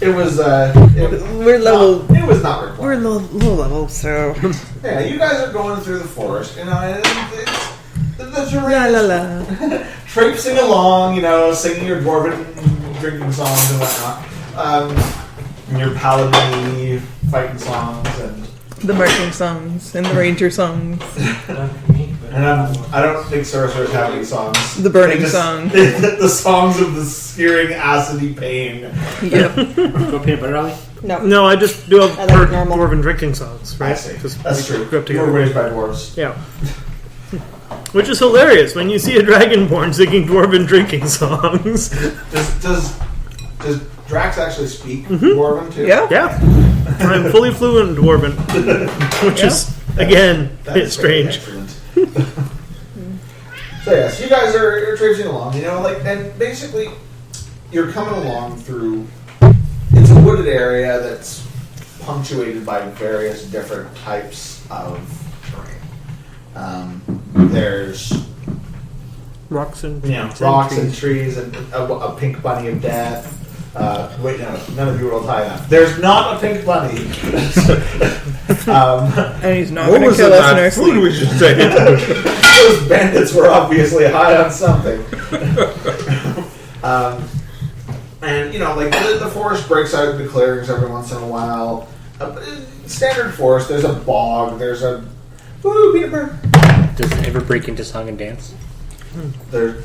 it was.
We're level.
It was not required.
We're low level, so.
Yeah, you guys are going through the forest, and it's the
La la la.
traipsing along, singing your dwarven drinking songs and whatnot, and your paladin fighting songs, and
The marching songs and the ranger songs.
I don't think sorcerers have any songs.
The burning
They just-
song.
the songs of the searing acidy pain.
Yep.
Go peanut butter, Ollie?
No.
No, I just do
I
have
like normal.
dwarven drinking songs, right?
I see.
'Cause
That's
we
true.
grew up
You were
together.
raised by dwarves.
Yeah. Which is hilarious when you see a dragonborn singing dwarven drinking songs.
Does Drax actually speak dwarven too?
Yeah.
Yeah. I'm fully fluent in dwarven. Which is, again,
That is very
strange.
excellent. So yes, you guys are traipsing along, and basically you're coming along through. It's a wooded area that's punctuated by various different types of terrain. There's
Rocks and
rocks
trees.
and trees and a pink bunny of death. Wait, no, none of you rolled high enough. There's not a pink bunny.
And he's not
What
going to
was
kill
in
us in
that
our
food
sleep.
we should say?
Those bandits were obviously high on something. And the forest breaks out into clearings every once in a while. Standard forest. There's a bog. There's a peanut butter.
Does it ever break into song and dance?
There's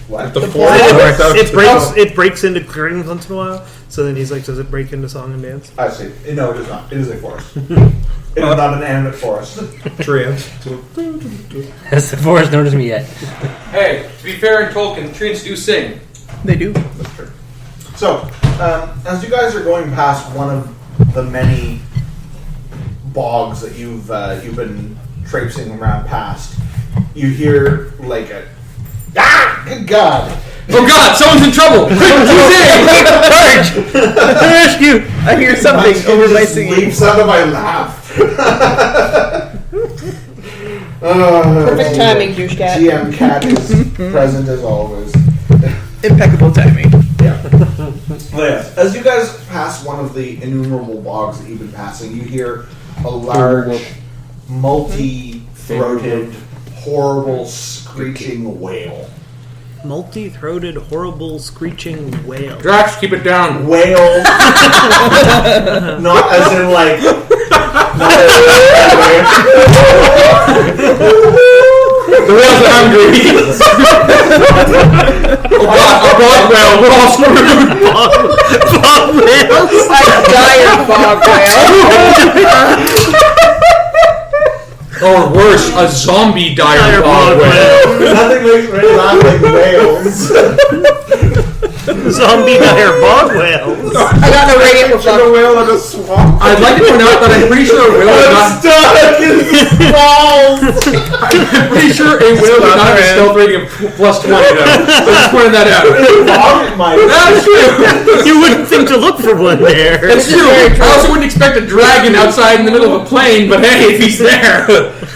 what?
The forest.
It breaks into clearings once in a while. So then he's like, does it break into song and dance?
I see. No, it is not. It is a forest. It is not an animate forest.
Treants.
Has the forest noticed me yet?
Hey, to be fair in Tolkien, treants do sing.
They do.
That's true. So, as you guys are going past one of the many bogs that you've been traipsing around past, you hear like a good God!
Oh God, someone's in trouble! Quick,
Rescue! I hear something
skin
over my
just
singing.
leaps out of my lap.
Perfect timing, douche cat.
GM Cat is present as always.
Impeccable timing.
Yeah. Well, yes. As you guys pass one of the innumerable bogs that you've been passing, you hear a large, multi-throated, horrible, screeching wail.
Multi-throated, horrible, screeching wail.
Drax, keep it down.
Wail. Not as in like.
The whales are hungry. Oh God, a bog whale. We're all screwed.
A dire bog whale.
Or worse, a zombie dire bog whale.
Nothing makes me laugh like whales.
Zombie dire bog whales.
I got no radiant
A
reflect.
whale in a swamp.
I'd like to point out that I'm pretty sure a whale would not.
Stuck in the walls.
I'm pretty sure a whale would not have a stealth rating of +20 though. I'm just pointing that out.
Bog might.
That's true.
You wouldn't think to look for one there.
That's true. I also wouldn't expect a dragon outside in the middle of a plain, but hey, if he's there.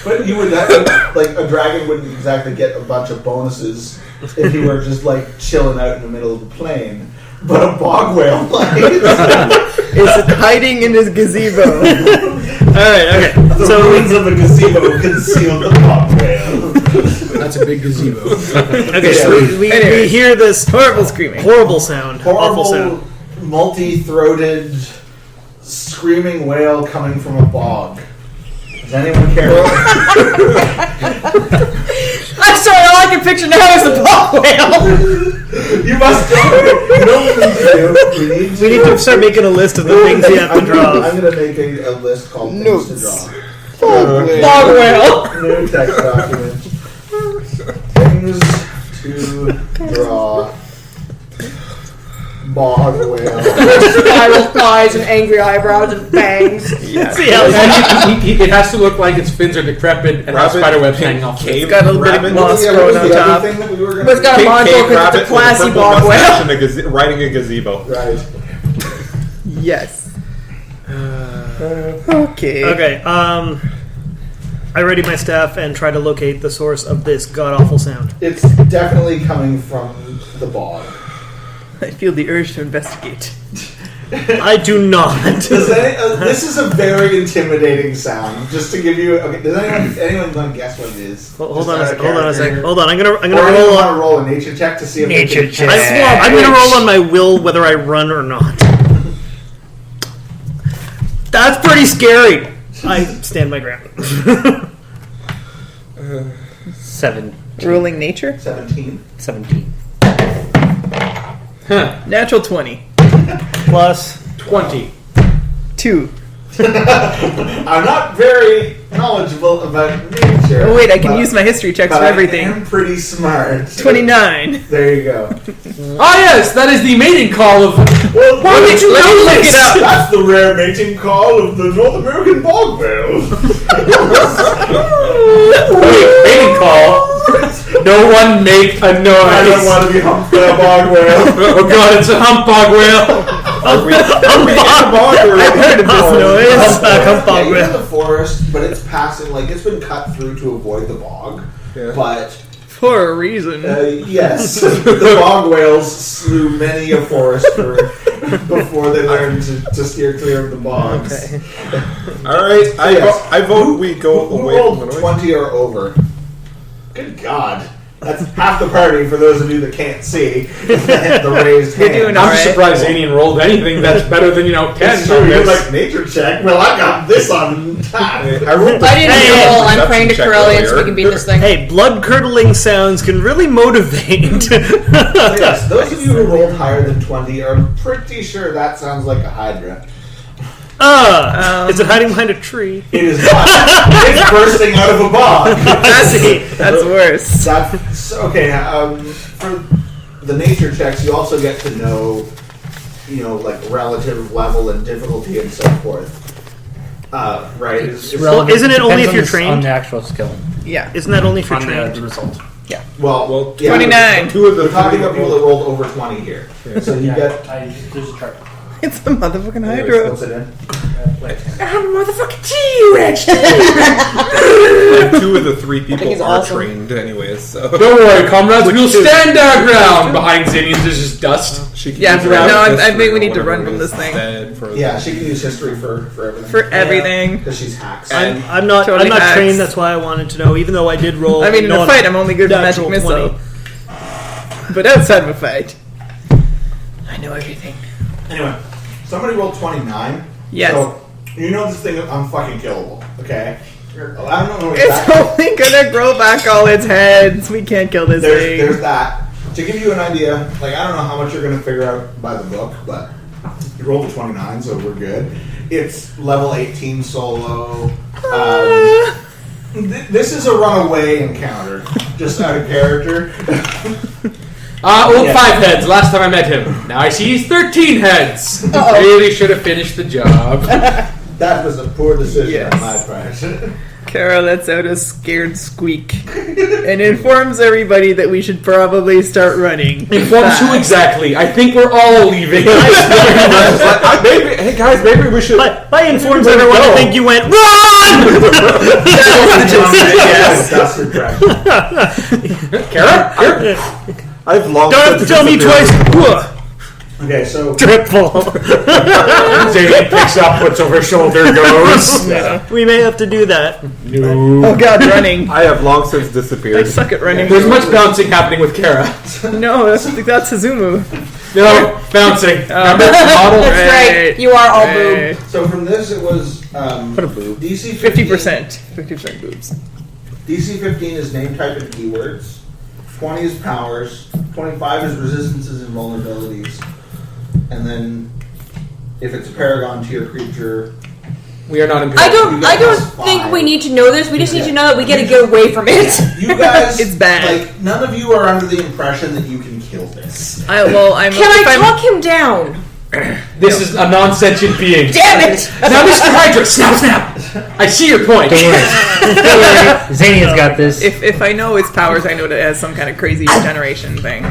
But you would like a dragon wouldn't exactly get a bunch of bonuses if he were just like chilling out in the middle of the plain. But a bog whale, like
Is hiding in his gazebo.
Alright, okay.
the
So
ruins of a gazebo conceal the bog whale.
That's a big gazebo.
okay, so we hear this
Horrible screaming.
horrible sound. Awful
Horrible,
sound.
multi-throated, screaming wail coming from a bog. Does anyone care?
I'm sorry, all I can picture now is the bog whale.
You must go. You know what we need to do?
We need to start making a list of the things you have to draw.
I'm going to make a list called
Notes.
things to draw.
Bog whale.
New text document. things to draw. Bog whale.
Spiral eyes and angry eyebrows and bangs.
Yes.
See how
And it has to look like its fins are decrepit and has
Rabbit,
spider webs
pink
hanging off.
cave
It's got a little bit of
rabbit,
moss
Yeah,
growing
what
on
was the
top.
other thing that we were
But
gonna
it's got a
pink
module
cave
because
rabbit
it's a classy
with a purple
bog
mustache
whale.
and riding a gazebo.
Right.
Yes. Okay.
Okay, I ready my staff and try to locate the source of this god awful sound.
It's definitely coming from the bog.
I feel the urge to investigate.
I do not.
This is a very intimidating sound. Just to give you, okay, does anyone want to guess what it is?
Hold on a
Just
second. Hold on a
character.
second. Hold on. I'm gonna
Or
roll
anyone want
on.
to roll a nature check to see if
Nature
they can
check.
I'm gonna roll on my will whether I run or not. That's pretty scary. I stand my ground.
7,
Ruling nature.
17.
17.
Natural 20.
Plus
20.
2.
I'm not very knowledgeable about nature.
Oh wait, I can
but-
use my history checks
but
for everything.
I am pretty smart.
29.
There you go.
Ah, yes, that is the mating call of.
Well,
Why did you know
look
this?
it up.
That's the rare mating call of the North American bog whale.
Wait, mating call? No one make a noise.
I don't want to be humped by a bog whale.
Oh god, it's a hump bog whale.
Are we in a bog or
I've heard of this noise.
Yeah, you're in the forest, but it's passing, like, it's been cut through to avoid the bog.
Yeah.
But,
For a reason.
yes, the bog whales slew many a forester before they learned to steer clear of the bogs.
okay.
Alright,
Yes.
I vote we go
Who
away from the
rolled
noise.
20 or over? Good God. That's half the party for those of you that can't see. The raised
You're
hand.
doing
I'm
alright.
just surprised Zanian rolled anything that's better than, 10.
It's true, you're like nature check. Well, I got this on tap.
I rolled
I didn't
Hey,
roll. I'm
perception
praying to
check
Corellian so we
earlier.
can beat this thing.
Hey, blood curdling sounds can really motivate.
Yes, those of you who rolled higher than 20 are pretty sure that sounds like a hydra.
Is it hiding behind a tree?
It is not. It's bursting out of a bog.
That's worse.
That's okay. For the nature checks, you also get to know, like relative level and difficulty and so forth. Right?
It's
It's-
relevant.
isn't it only
Depends
if
on
you're
the-
trained?
On the actual skill.
Yeah.
Isn't that only if you're
On the
trained?
result.
well,
29.
Two of the
We're talking
three
about people that rolled over 20 here. So you get.
There's a chart.
It's a motherfucking
Anyways,
hydro.
what's it in?
I'm a motherfucking T-Rex.
And two of the three people
he's
are
awesome.
trained anyways, so
Don't worry, comrades, we'll stand our ground. Behind Zanians is just dust.
she can
Yeah,
use
no,
her
I
history
think we
or
need to
whatever
run
it
from
is
this thing.
instead for
Yeah, she can use history for everything.
For everything.
Because she's hacks.
And-
I'm not
Totally
trained.
hacks.
That's why I wanted to know. Even though I did roll.
I mean, in a
non-
fight, I'm only good with
natural
magic missile.
20.
But outside of a fight, I know everything.
Anyway, somebody rolled 29.
Yes.
So, you know this thing, I'm fucking killable, okay? I don't know
It's
exactly.
only gonna grow back all its heads. We can't kill this thing.
There's that. To give you an idea, like, I don't know how much you're going to figure out by the book, but you rolled a 29, so we're good. It's level 18 solo. This is a runaway encounter, just out of character.
Old
Yeah.
5 heads, last time I met him. Now I see he's 13 heads. Really should have finished the job.
That was a poor decision
Yes.
on my part.
Kara lets out a scared squeak and informs everybody that we should probably start running.
Informs who exactly? I think we're all leaving.
hey guys, maybe we should.
By informs everyone, I think you went run.
Yes.
That's your correct.
Kara? Here?
I've long
Don't have to
since
tell me twice.
disappeared.
Okay, so
Triple.
Zayden picks up, puts over her shoulder, goes.
We may have to do that.
Oh god, running.
I have long since
I
disappeared.
suck at running.
There's much bouncing happening with Kara.
No, that's Hazumu.
No, bouncing. Remember the model?
That's right. You are all boob.
Right.
So from this, it was
Put a boob.
DC 15.
50%. 50% boobs.
DC 15 is name type and keywords. 20 is powers. 25 is resistances and vulnerabilities. And then, if it's a paragon to your creature,
We are not imperial.
I don't think we need to know this. We just need to know that we get to get away from it.
You guys,
It's bad.
Like, none of you are under the impression that you can kill this.
Can I talk him down?
This is a non-sentient being.
Damn it!
Now, Mr. Hydra, snap! I see your point.
Don't worry. Xania's got this.
If I know its powers, I know that it has some kind of crazy regeneration thing.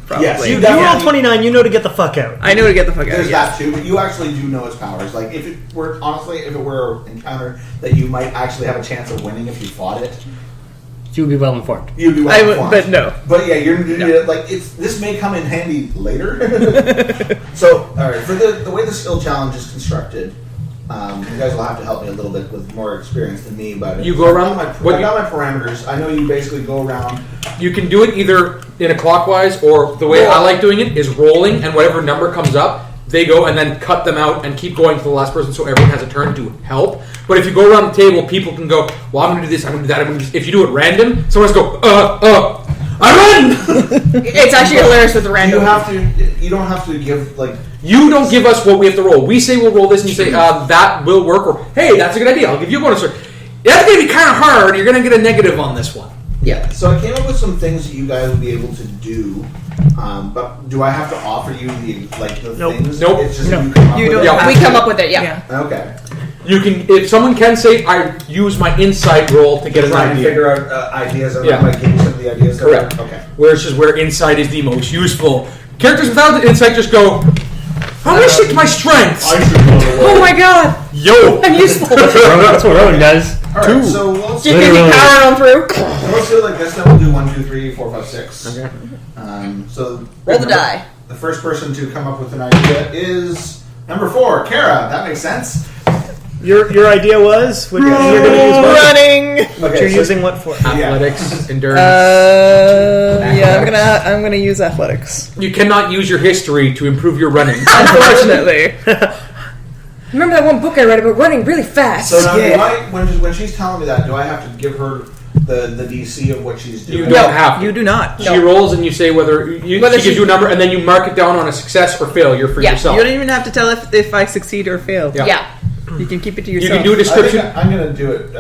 Probably.
Yes,
You
Yeah.
roll 29, you know to get the fuck out.
I know to get the fuck out.
There's
Yes.
that too, but you actually do know its powers. Like, if it were, honestly, if it were an encounter that you might actually have a chance of winning if you fought it,
You would be well informed.
you'd be well
I would,
informed.
but no.
But yeah, like this may come in handy later. So, all right, for the way the skill challenge is constructed, you guys will have to help me a little bit with more experience than me. But
You go around-
I've got my parameters. I know you basically go around.
You can do it either in a clockwise, or the way I like doing it is rolling, and whatever number comes up, they go and then cut them out and keep going to the last person, so everyone has a turn to help. But if you go around the table, people can go, well, I'm going to do this, I'm going to do that, I'm going to do this. If you do it random, someone has to go, I run!
It's actually hilarious with the random.
You don't have to give, like...
You don't give us what we have to roll. We say we'll roll this, and you say, that will work, or, hey, that's a good idea, I'll give you a bonus. Or, that's going to be kind of hard, you're going to get a negative on this one.
Yeah, so I came up with some things that you guys would be able to do, but do I have to offer you the
Nope.
things?
Nope.
It's just
No.
you come up
You
with
don't
it?
have
We come up with it, yeah.
Okay.
You can, if someone can say, I use my insight roll to get an
Try and
idea.
figure out ideas, and
Yeah.
I might give you some of the ideas. that
Correct.
are- Okay.
Where it's just where insight is the most useful. Characters without the insight just go, I'm going to stick to my strengths.
Oh my god!
Yo!
I'm useful.
That's what Rowan does.
Alright, so let's
Just gonna be powering on through.
let's do it like this, then we'll do 1, 2, 3, 4, 5, 6.
Okay.
So
Roll the die.
The first person to come up with an idea is number 4, Kara. That makes sense.
Your idea was you're going to use what?
Running.
What
Okay,
you're
so-
using what for?
Athletics, endurance.
Yeah, I'm gonna use athletics.
You cannot use your history to improve your running.
Unfortunately.
Remember that one book I read about running really fast?
So now,
Yeah.
do I, when she's telling me that, do I have to give her the DC of what she's doing?
You don't have to.
You do not.
She rolls and you say whether she gives you a number, and then you mark it down on a success or failure for
Yeah.
yourself.
You don't even have to tell if I succeed or fail.
Yeah.
Yeah.
You can keep it to
You
yourself.
can do a
I think
description.
I'm going to do it.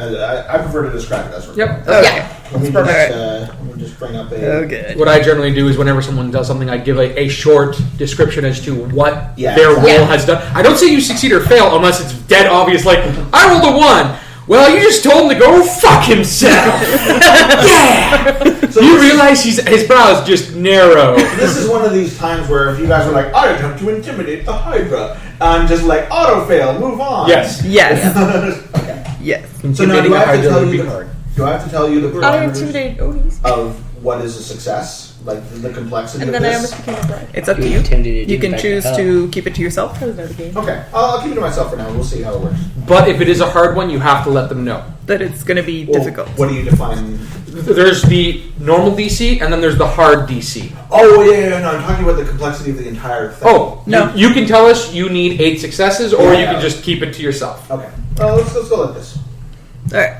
I prefer to describe it as we're
Yep.
going.
Yeah.
Let me just,
perfect.
let me just bring up a.
Oh, good.
What I generally do is whenever someone does something, I give a short description as to what
Yeah,
their
exactly.
role has done. I don't say you succeed or fail unless it's dead obvious, like, I rolled a 1. Well, you just told him to go fuck himself. Yeah!
So
You
this is-
realize his brows just narrow.
This is one of these times where if you guys were like, I attempt to intimidate the Hydra, I'm just like, auto fail, move on.
Yes.
Yes.
Okay.
Yes.
So now do I have to tell you
hard.
do I have to tell you the
How to
parameters
intimidate Odie's.
of what is a success? Like the complexity
And
of
then I
this?
almost became a bride.
It's up to
You
you.
intimidated
You
him
can
back
choose
hell.
to keep it to yourself.
That was another game.
Okay. I'll keep it to myself for now. We'll see how it works.
But if it is a hard one, you have to let them know.
That it's going to be
Well,
difficult.
What do you define?
There's the normal DC, and then there's the hard DC.
Oh, yeah, no, I'm talking about the complexity of the entire thing.
Oh,
No.
You can tell us you need 8 successes, or you
Yeah.
can just keep it to yourself.
Okay. Well, let's go like this.
All right.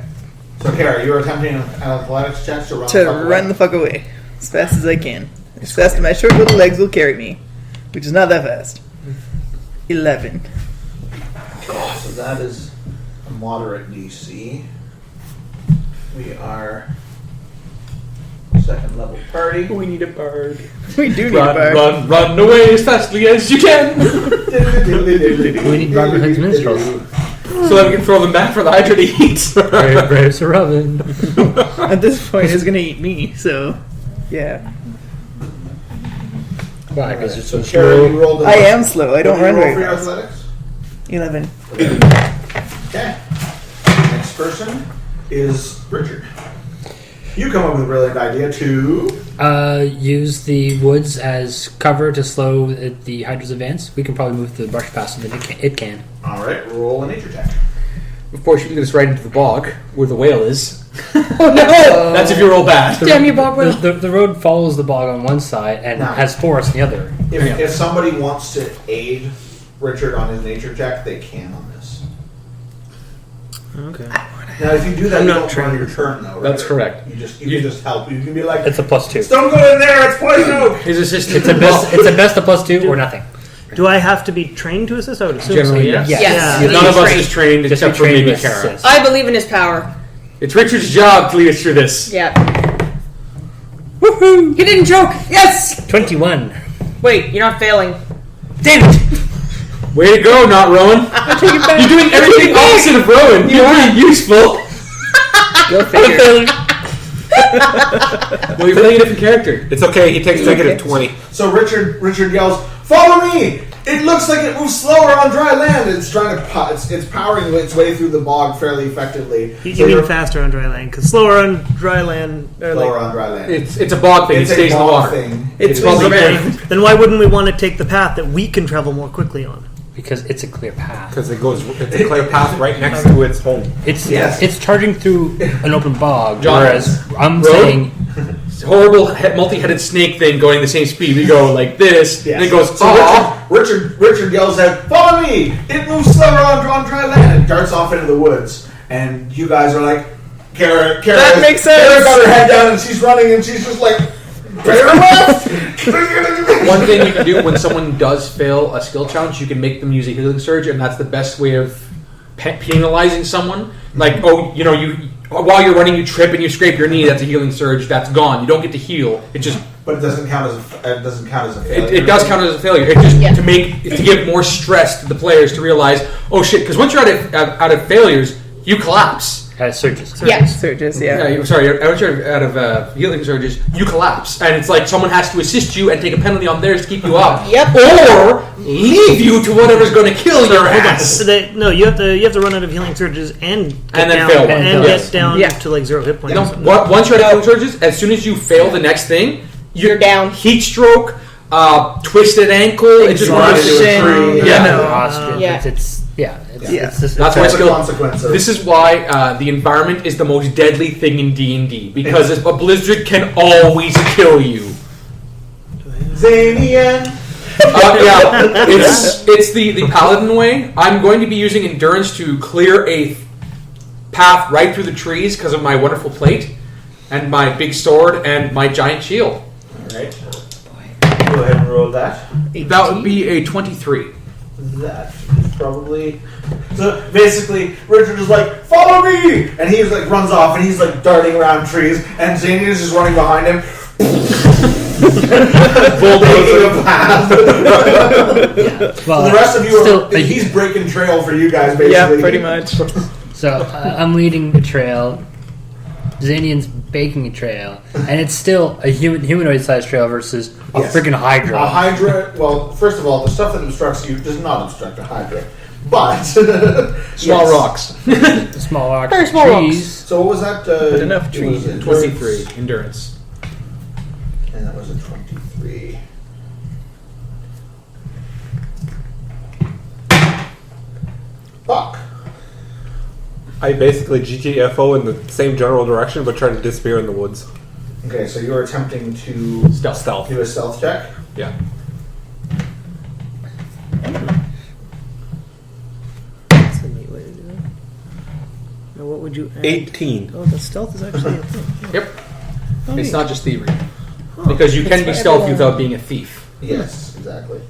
So, Kara, you're attempting an athletics check to run
To
the fuck
run
away.
the fuck away as fast as I can. As fast as my short little legs will carry me, which is not that fast. 11.
So that is a moderate DC. We are second level party.
We need a bird.
We do need a bar.
Run away as fastly as you can,
We need Robert Hood's minstrels.
so that we can throw them back for the Hydra to eat.
Brave, brave Sir Robin.
At this point, it's going to eat me, so yeah.
Why? Because you're so
Kara,
slow.
you rolled a-
I am slow. I don't
what did
run
you roll
very
for your
fast.
athletics?
11.
Okay. Next person is Richard. You come up with a brilliant idea to.
Use the woods as cover to slow the Hydra's advance. We can probably move the brush faster than it can.
All right, roll a nature check.
Of course, you can get us right into the bog where the whale is.
Oh no!
That's if you roll bad.
Damn you, Bob Will.
The road follows the bog on one side and
No.
has forest on the other.
If somebody wants to aid Richard on his nature check, they can on this.
Okay.
Now, if you do that,
I'm
you
not
don't run
trained.
your turn, though.
That's
right?
correct.
You can just help. You can be like,
It's a +2.
don't go in there. It's poison oak.
His assistant.
It's a best. It's a best of +2 or nothing.
Do I have to be trained to assist? I would assume
Generally,
so,
yes.
Yes.
Yes.
None of us
Trained.
is trained
Just
except
be
for
trained
maybe
to
Kara.
assist.
I believe in his power.
It's Richard's job to lead us through this.
Yeah. Woohoo! He didn't choke. Yes.
21.
Wait, you're not failing.
Damn it!
Way to go, not Rowan. You're doing everything opposite of Rowan. You're pretty useful.
Go figure.
No, you're playing a different character.
It's okay. He takes negative 20.
So Richard yells, "Follow me! It looks like it moves slower on dry land." It's trying to it's powering its way through the bog fairly effectively.
You mean faster on dry land? Because slower on dry land... Or
slower on dry land.
It's a bog thing.
It's
it stays
a
in the
bog
water.
thing.
It's
called
moving.
then why wouldn't we want to take the path that we can travel more quickly on?
Because it's a clear path.
Because it's a clear path right next to its home.
Yes.
It's charging through an open bog,
John,
whereas I'm
road?
saying
It's a horrible multi-headed snake thing going the same speed. We go like this, and it goes,
So
"Aw."
Richard yells out, "Follow me! It moves slower on dry land," and darts off into the woods. And you guys are like, Kara
That makes sense.
Kara got her head down and she's running and she's just like, better left.
One thing you can do when someone does fail a skill challenge, you can make them use a healing surge, and that's the best way of penalizing someone. Like, while you're running, you trip and you scrape your knee. That's a healing surge. That's gone. You don't get to heal. It just
But it doesn't count as a failure.
it does count as a failure. It just to give more stress to the players to realize, oh shit, because once you're out of failures, you collapse.
surges.
Yes.
Surges, yeah.
Once you're out of healing surges, you collapse, and it's like someone has to assist you and take a penalty on theirs to keep you up.
Yep.
Or leave you to whatever's going to kill your
Hold on.
ass.
No, you have to run out of healing surges and get
then
down,
fail one.
and
Yes.
get down
Yeah.
to like 0 hit points.
Once you're out of healing surges, as soon as you fail the next thing,
You're down.
Heat stroke, twisted ankle, it just runs into a tree.
Exhaustion.
Yeah.
Exhaustion.
Yeah.
It's just,
That's why
That's the
skill.
consequence of
This is why the environment is the most deadly thing in D&D, because a blizzard can always kill you.
Zanian.
It's the paladin way. I'm going to be using endurance to clear a path right through the trees because of my wonderful plate and my big sword and my giant shield.
Alright. Go ahead and roll that.
That would be a 23.
That is probably. So basically, Richard is like, "Follow me!" And he like runs off and he's like darting around trees, and Zanian is just running behind him. Making a path.
well,
So the rest of you
still,
are. He's breaking trail for you guys, basically.
Yeah, pretty much.
So I'm leading the trail. Xanian's baking a trail, and it's still a humanoid-sized trail versus a
Yes.
freaking hydra.
A Hydra. Well, first of all, the stuff that obstructs you does not obstruct a Hydra, but
Small
yes.
rocks.
Small rocks,
Very small
trees.
So what was that?
enough
it
trees.
was
23. Endurance.
And that was a 23. Fuck.
I basically GTFO in the same general direction, but try to disappear in the woods.
Okay, so you're attempting to
Stealth.
do a stealth check.
Yeah.
That's a neat way to do it. Now, what would you add?
18.
Oh, the stealth is actually a thing.
Yep.
Oh,
It's
neat.
not just thievery. Because you can be stealthy without being a thief.
Yes, exactly.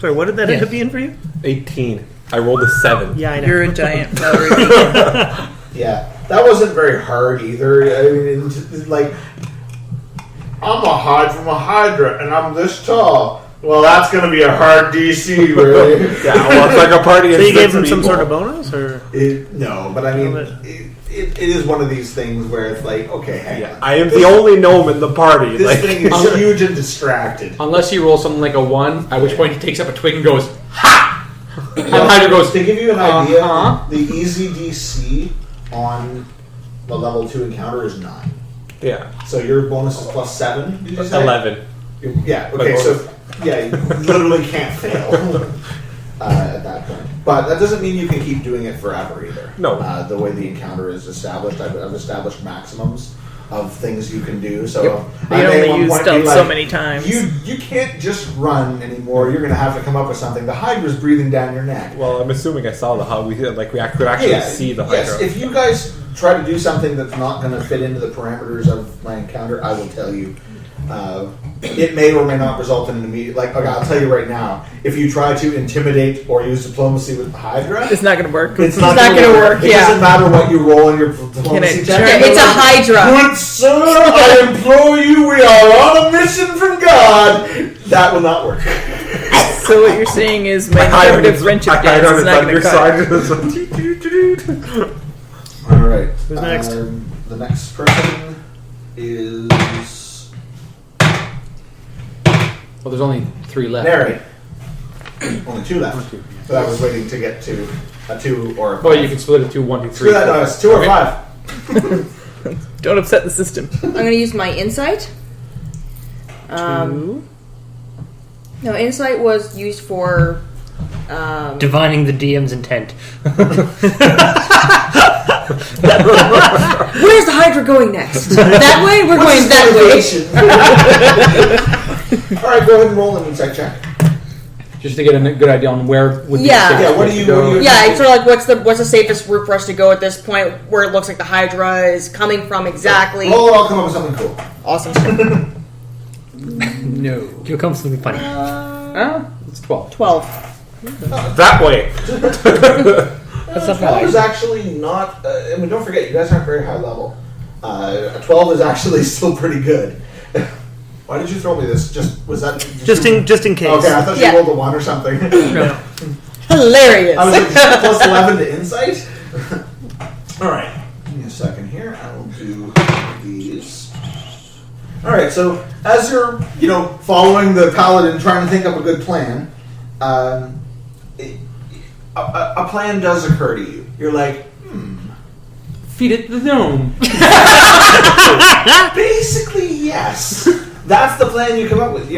Sorry, what did that end
Yeah.
up being for you?
18. I rolled a 7.
Yeah, I know.
You're a giant Valerie.
Yeah, that wasn't very hard either. I mean, it's like, I'm a from a Hydra, and I'm this tall. Well, that's going to be a hard DC, really.
Yeah, well, it's like a party.
So you
of
gave
six
him some
people.
sort of bonus, or
No, but I mean,
No, but-
it is one of these things where it's like, okay, hang
Yeah,
on.
I am the only gnome in the party.
This
Like,
thing is huge and distracted.
Unless you roll something like a 1, at which point he takes up a twig and goes, ha! And Hydra goes,
To give you an idea,
Uh-huh.
the easy DC on the level 2 encounter is 9.
yeah,
So your bonus is plus 7, did you say?
11.
Yeah, okay, so yeah, you literally can't fail at that point. But that doesn't mean you can keep doing it forever either.
No.
The way the encounter is established, I've established maximums of things you can do. So
They
I may at
only
one
use
point be
stealth
like,
so many times.
You can't just run anymore. You're going to have to come up with something. The Hydra's breathing down your neck.
Well, I'm assuming I saw the how we could actually see the
yes,
Hydra.
if you guys try to do something that's not going to fit into the parameters of my encounter, I will tell you. It may or may not result in an immediate. Like, okay, I'll tell you right now. If you try to intimidate or use diplomacy with the Hydra,
It's not going to work.
it's not
not
going to
gonna
work.
work,
It
yeah.
doesn't matter what you roll in your diplomacy
I
check.
turn
It's a Hydra.
Good sir, I implore you, we are on a mission from God. That will not work.
So what you're saying is my narrative friendship
I hide
dance
on
is
the
not going to cut.
underside.
All right.
Who's next?
The next person is
Well, there's only 3 left.
Nary. Only 2 left. But I was waiting to get to a 2 or a 5.
Well, you can split it to 1, 2, 3.
Screw that, no, it's 2 or
Okay.
5.
Don't upset the system.
I'm going to use my insight. No, insight was used for.
Divining the DM's intent.
Where's the Hydra going next? That way? We're going that way.
All right, go ahead and roll an insight check.
Just to get a good idea on where would be
Yeah.
the safest
Yeah, what
place
do you-
to go.
what do you-
Yeah, it's sort of like what's the safest route for us to go at this point, where it looks like the Hydra is coming from exactly.
Roll it, I'll come up with something cool.
Awesome.
No.
You'll come something funny.
It's 12.
12.
That way.
That's not
12 is
bad.
actually not. I mean, don't forget, you guys aren't very high level. A 12 is actually still pretty good. Why did you throw me this? Was that
Just in case.
Okay, I thought you
Yeah.
rolled a 1 or something.
Hilarious.
I was like, plus 11 to insight. All right, give me a second here. I will do these. All right, so as you're, following the paladin, trying to think up a good plan, a plan does occur to you. You're like,
Feed it the gnome.
basically, yes. That's the plan you come up with.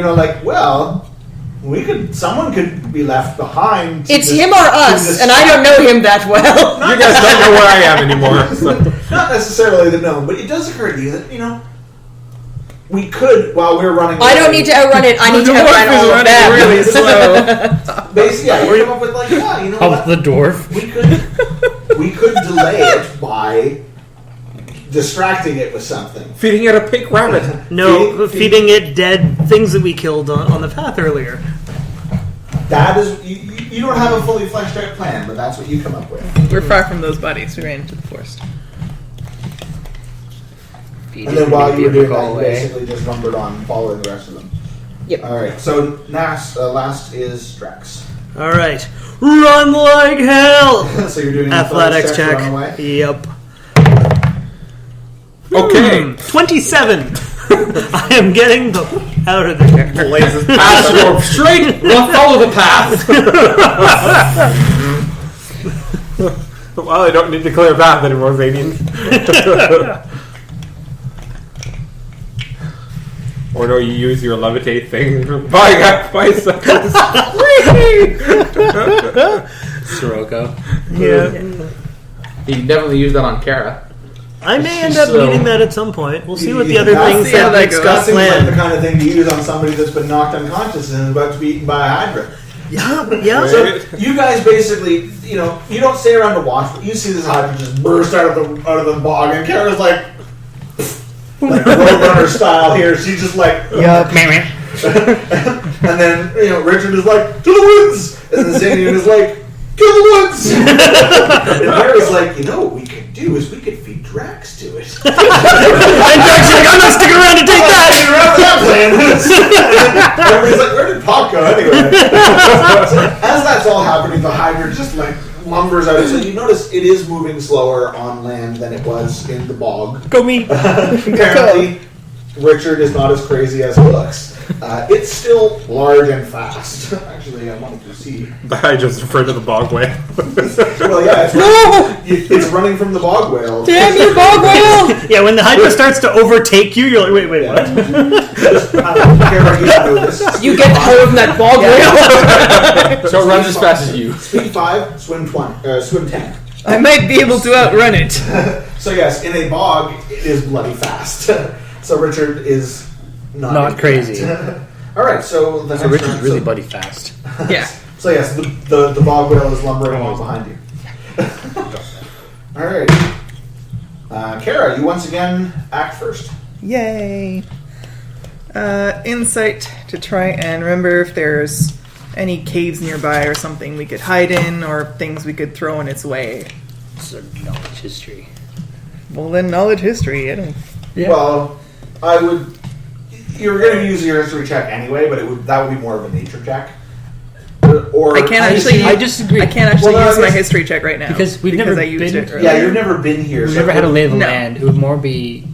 Someone could be left behind.
It's him or us, and I don't know him that well.
You guys don't know where I am anymore. So.
Not necessarily the gnome, but it does occur to you that, we could, while we're running away.
I don't need to outrun it. I need to
The
outrun
dwarf is
all of
running
them.
really slow.
Basically, yeah, you come up with you know
Oh,
what?
the dwarf.
We could delay it by distracting it with something.
Feeding it a pink rabbit.
No, feeding it dead things that we killed on the path earlier.
That is, you don't have a fully fleshed out plan, but that's what you come up with.
We're far from those bodies. We ran into the forest.
And then while you were doing that, you basically just lumbered on following the rest of them.
Yep.
All right. So last is Drax.
All right, run like hell.
So you're doing an
Athletics
to
check.
run away?
Yep.
Okay.
27. I am getting the f- out of there.
Blazes
Pass or straight. We'll follow the path.
Well, I don't need to clear a path anymore, Zanian. Or no, you use your levitate thing. Buying up bicycles.
Sirocco.
Yeah.
You can definitely use that on Kara.
I may end up
So-
needing that at some point. We'll see what the
Yeah,
other
that's-
things
see how
that
that
make
goes.
That
Scott
seems like the
plan.
kind of thing to use on somebody that's been knocked unconscious and is about to be eaten by a hydra.
Yeah.
So you guys basically, you don't stay around to watch, but you see this hydra just burst out of the bog, and Kara's like Roadrunner style here. She's just like,
Yup.
and then Richard is like, to the woods, and then Xanian is like, to the woods. And Kara's like, what we could do is we could feed Drax to it.
And Jack's like, I'm not sticking around to take that.
Everybody's like, where did Pop go anyway? So, as that's all happening, the Hydra just lumbers out. So you notice it is moving slower on land than it was in the bog.
Go me.
Apparently, Richard is not as crazy as he looks. It's still large and fast. Actually, I wanted to see.
I just referred to the bog whale.
Well, yeah, it's running from the bog whale.
Damn you, bog whale!
Yeah, when the Hydra starts to overtake you, you're like, wait, what?
Kara, you know this.
You get the hold of that bog whale.
So it runs as fast as you.
Speed 5, swim 10.
I might be able to outrun it.
So yes, in a bog, it is bloody fast. So Richard is
Not crazy.
All right, so the
So
next
Richard's
round,
really buddy fast.
Yeah.
So yes, the bog whale is lumbering along behind you. All right, Kara, you once again act first.
Yay. Insight to try and remember if there's any caves nearby or something we could hide in or things we could throw in its way.
It's a knowledge history.
Well, then knowledge history. I don't.
Yeah.
Well, I would. You're going to use your history check anyway, but that would be more of a nature check. Or
I can't actually.
I disagree.
I can't actually
Well,
use
I
my
guess-
history check right now
Because we've never
I used
been-
it earlier.
Yeah, you've never been here.
We've
so
never had a lay of the
No.
land. It would more be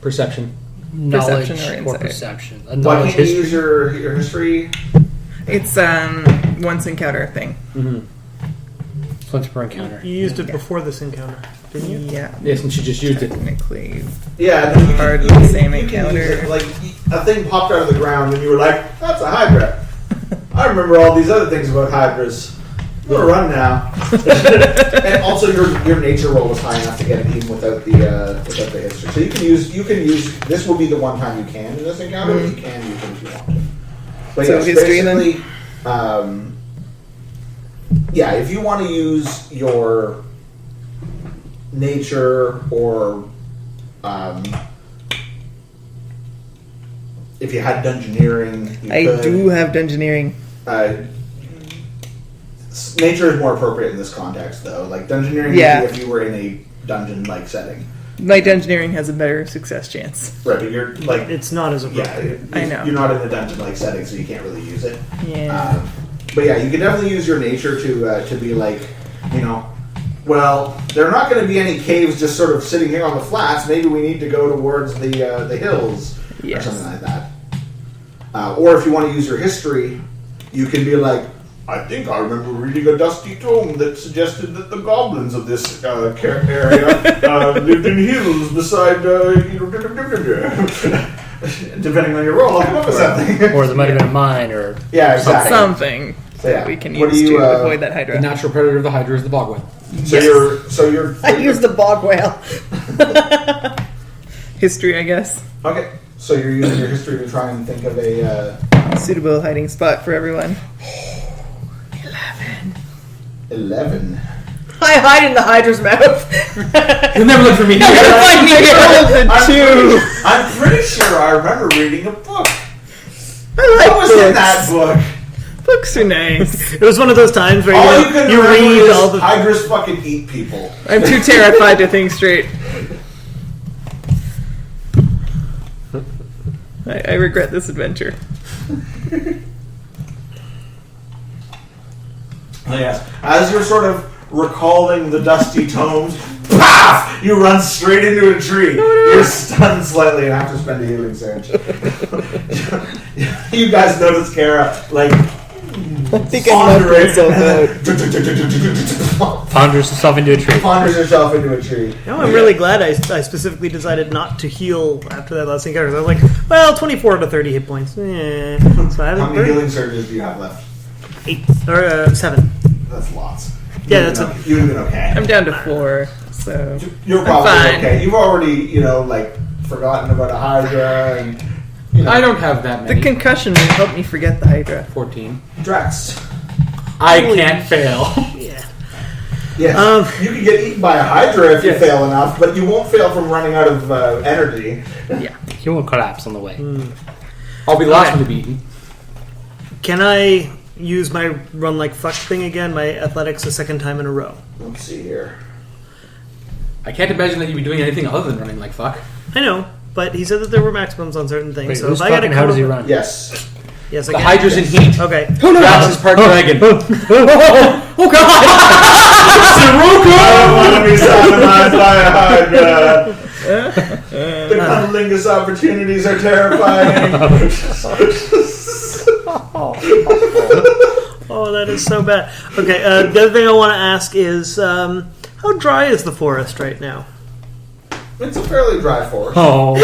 Perception.
knowledge
Perception or
or
insight.
perception. A
Why
knowledge
can't you
history.
use your history?
It's once encounter thing.
Once per encounter.
You used it before this encounter, didn't you?
Yeah.
Yes, and she just used it.
Technically.
Yeah, no, you
Hardly
can-
the
you
same
can use
encounter.
it. Like a thing popped out of the ground, and you were like, "That's a Hydra." I remember all these other things about Hydras. I'm gonna run now. And also, your nature roll was high enough to get it even without the history. So you can use. This will be the one time you can in this encounter. But you can use it if you want to. But
So
yes,
history then?
basically, yeah, if you want to use your nature or if you had dungeoneering, you
I
could.
do have dungeoneering.
Nature is more appropriate in this context, though. Like dungeoneering,
Yeah.
would be if you were in a dungeon-like setting,
My dungeoneering has a better success chance.
right? But you're like,
It's not as
yeah,
appropriate.
I know.
you're not in a dungeon-like setting, so you can't really use it.
Yeah.
But yeah, you can definitely use your nature to be like, you know, well, there are not going to be any caves just sort of sitting here on the flats. Maybe we need to go towards the hills
Yes.
or something like that. Or if you want to use your history, you can be like, I think I remember reading a dusty tome that suggested that the goblins of this area lived in hills beside, depending on your role, I'll come up with something.
Or there might have been a mine or
Yeah, exactly.
Something
So, yeah.
that we can
What do
use
you,
to avoid that Hydra.
The natural predator of the Hydra is the bog whale.
So you're
I use the bog whale.
History, I guess.
okay. So you're using your history to try and think of a
Suitable hiding spot for everyone.
11.
I hide in the Hydra's mouth.
You'll never look for me
You'll
here.
never find me here.
I'm pretty sure I remember reading a book.
I like
What was in that book?
Books are nice.
It was one of those times where
All you can
you
remember
read
is
all the.
Hydras fucking eat people.
I'm too terrified to think straight. I regret this adventure.
Yes. As you're sort of recalling the dusty tomes, paf! You run straight into a tree. You're stunned slightly and have to spend a healing surge. You guys notice Kara, like,
I think I knocked myself out.
ponders herself into a tree.
ponders herself into a tree.
No, I'm really glad I specifically decided not to heal after that last encounter. I was like, well, 24 out of 30 hit points. So I
How
haven't
many healing surges do you have left?
8 or 7.
That's lots.
Yeah, that's
You'd have been okay.
I'm down to 4, so
You're probably
fine.
okay. You've already, like, forgotten about a Hydra and,
I don't have that
the
many.
concussion will help me forget the Hydra.
14.
Drax.
I can't fail.
Yeah.
Yes. You can get eaten by a Hydra if you
Yes.
fail enough, but you won't fail from running out of energy.
He won't collapse on the way.
I'll be the last one to be eaten.
Can I use my run like fuck thing again, my athletics, a second time in a row?
Let's see here.
I can't imagine that you'd be doing anything other than running like fuck.
I know, but he said that there were maximums on certain things.
Wait,
so
who's
if I gotta
fucking? How
come
does he
up-
run?
Yes.
Yes, I
The
can.
Hydra's in heat.
Okay.
Drax is part dragon.
Oh god!
I want to be sodomized by a Hydra. The cunnilingus opportunities are terrifying.
Oh, that is so bad. Okay, the other thing I want to ask is, how dry is the forest right now?
It's a fairly dry forest.
Oh,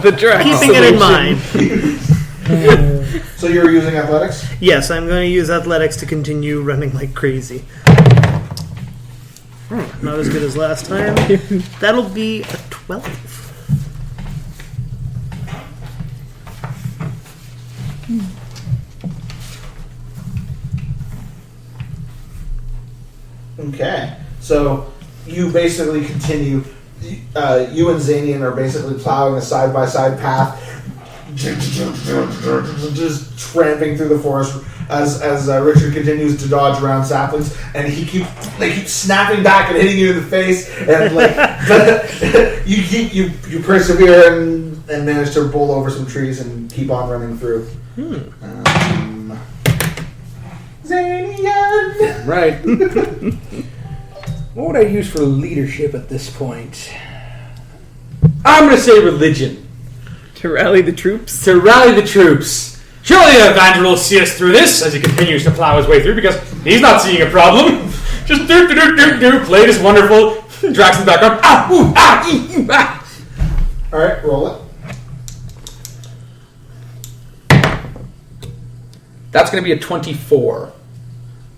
The Drax
Keeping it in
solution.
mind.
So you're using athletics?
Yes, I'm going to use athletics to continue running like crazy. Not as good as last time. That'll be a 12.
Okay. So you basically continue. You and Zanian are basically plowing a side-by-side path. just tramping through the forest as Richard continues to dodge around saplings, and they keep snapping back and hitting you in the face, and like but you persevere and manage to bowl over some trees and keep on running through. Zanian.
Right. What would I use for leadership at this point?
I'm going to say religion.
To rally the troops.
To rally the troops. Surely Evander will see us through this as he continues to plow his way through because he's not seeing a problem. Just play this wonderful Drax in the background.
Alright, roll it.
That's going to be a 24.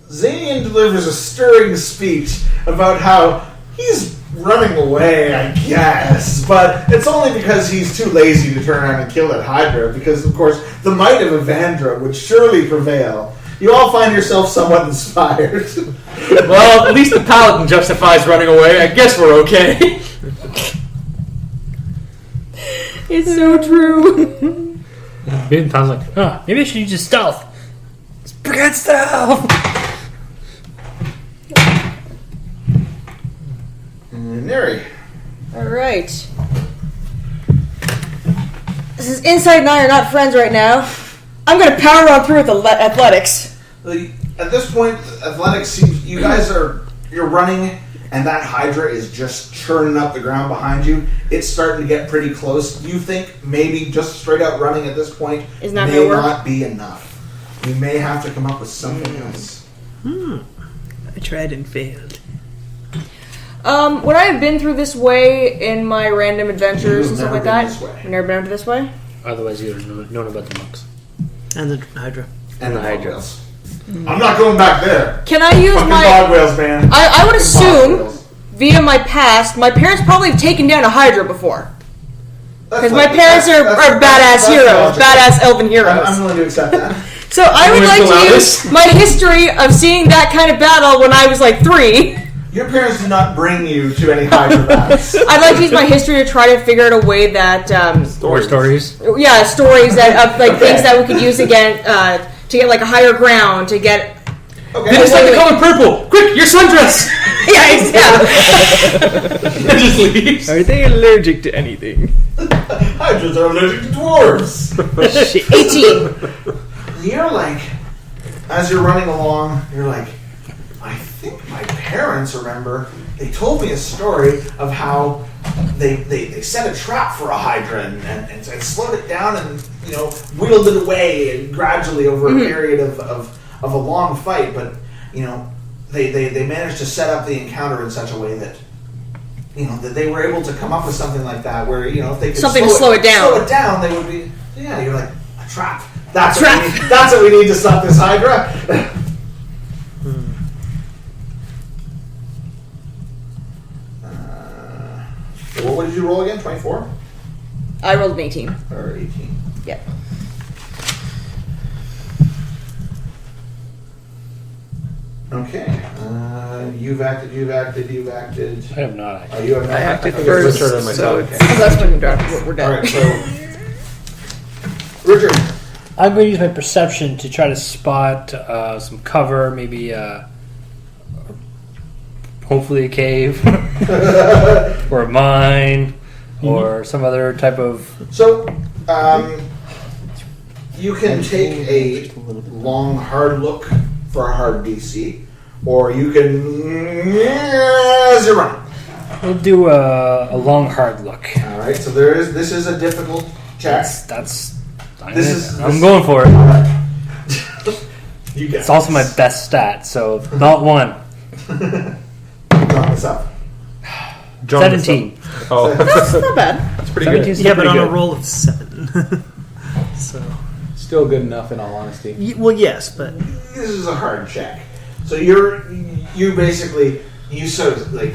Zanian delivers a stirring speech about how he's running away, I guess, but it's only because he's too lazy to turn around and kill that Hydra, because, of course, the might of Evandra would surely prevail. You all find yourself somewhat inspired.
Well, at least the paladin justifies running away. I guess we're okay.
It's so true.
Maybe the paladin's like, maybe I should use stealth. Forget stealth!
Neri.
Alright. Since Inside and I are not friends right now, I'm gonna power on through with athletics.
At this point, athletics seems you guys you're running, and that Hydra is just churning up the ground behind you. It's starting to get pretty close. You think maybe just straight out running at this point
Is not
may
gonna work?
not be enough. You may have to come up with something else.
I tried and failed.
Would I have been through this way in my random adventures and stuff
never
like
been
that?
this way.
I've never been this way?
Otherwise, you would have known about the monks.
And the Hydra.
And
the
the
Hydra.
Hydras. I'm not going back there.
Can I use
Fucking
my...
bog whales, man.
I would
Fucking bog
assume,
whales.
via my past, my parents probably have taken down a Hydra before.
That's
Because my
like-
parents
that's-
are badass
that's
heroes.
logical.
Badass elven
I'm
heroes.
willing to accept that.
So I would
You
like
want to
to
allow
use
this?
my history of seeing that kind of battle when I was like 3.
Your parents did not bring you to any Hydra battles.
I'd like to use my history to try to figure out a way that,
More stories.
yeah, stories that of like
Okay.
things that we could use again to get like a higher ground to get.
Okay.
They just like the color purple. Quick, your sundress.
Yeah,
And just leaves.
Are they allergic to anything?
Hydras are allergic to dwarves.
18.
You're like, as you're running along, you're like, I think my parents remember. They told me a story of how they set a trap for a Hydra and slowed it down and wheeled it away and gradually over a period of a long fight. But they managed to set up the encounter in such a way that that they were able to come up with something like that where if they could
Something to slow it down.
slow it down, they would be you're like a trap. That's
Trap.
what we need, that's what we need to stop this Hydra. So what did you roll again? 24
I rolled an 18.
or 18?
Yeah.
Okay. You've acted.
I have not.
Oh, you have not
I acted
Okay.
first,
Richard and myself.
so
Okay.
it's
That's when we're done.
All right. So, Richard.
I'm going to use my perception to try to spot some cover, maybe hopefully a cave or a mine or some other type of...
So, you can take a long, hard look for a hard DC, or you can as you run.
We'll do a long, hard look.
All right. So this is a difficult check.
I'm going for it.
You get.
It's also my best stat, so not one.
Draw this up.
17.
Oh,
That's not bad.
It's pretty good.
17 's
Yeah, but
pretty
on a
good.
roll of 7. So,
Still good enough, in all honesty.
well, yes, but
This is a hard check. So you basically sort of like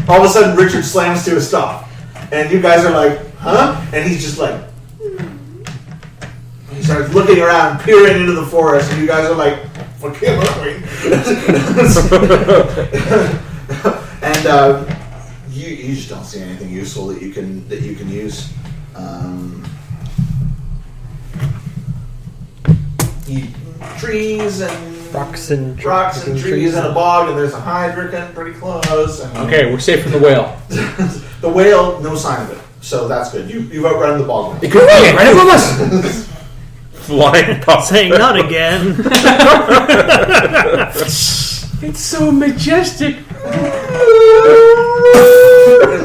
all of a sudden Richard slams to a stop, and you guys are like, huh? And he's just like. He starts looking around, peering into the forest, and you guys are like, "Fuck him, aren't we?" And you just don't see anything useful that you can use. trees and
Rocks and
trees and a bog, and there's a Hydra getting pretty close. And
Okay, we're safe from the whale.
the whale, no sign of it, so that's good. You've outrun the bog.
It could be right above us.
Flying pop.
Saying not again.
It's so majestic.
It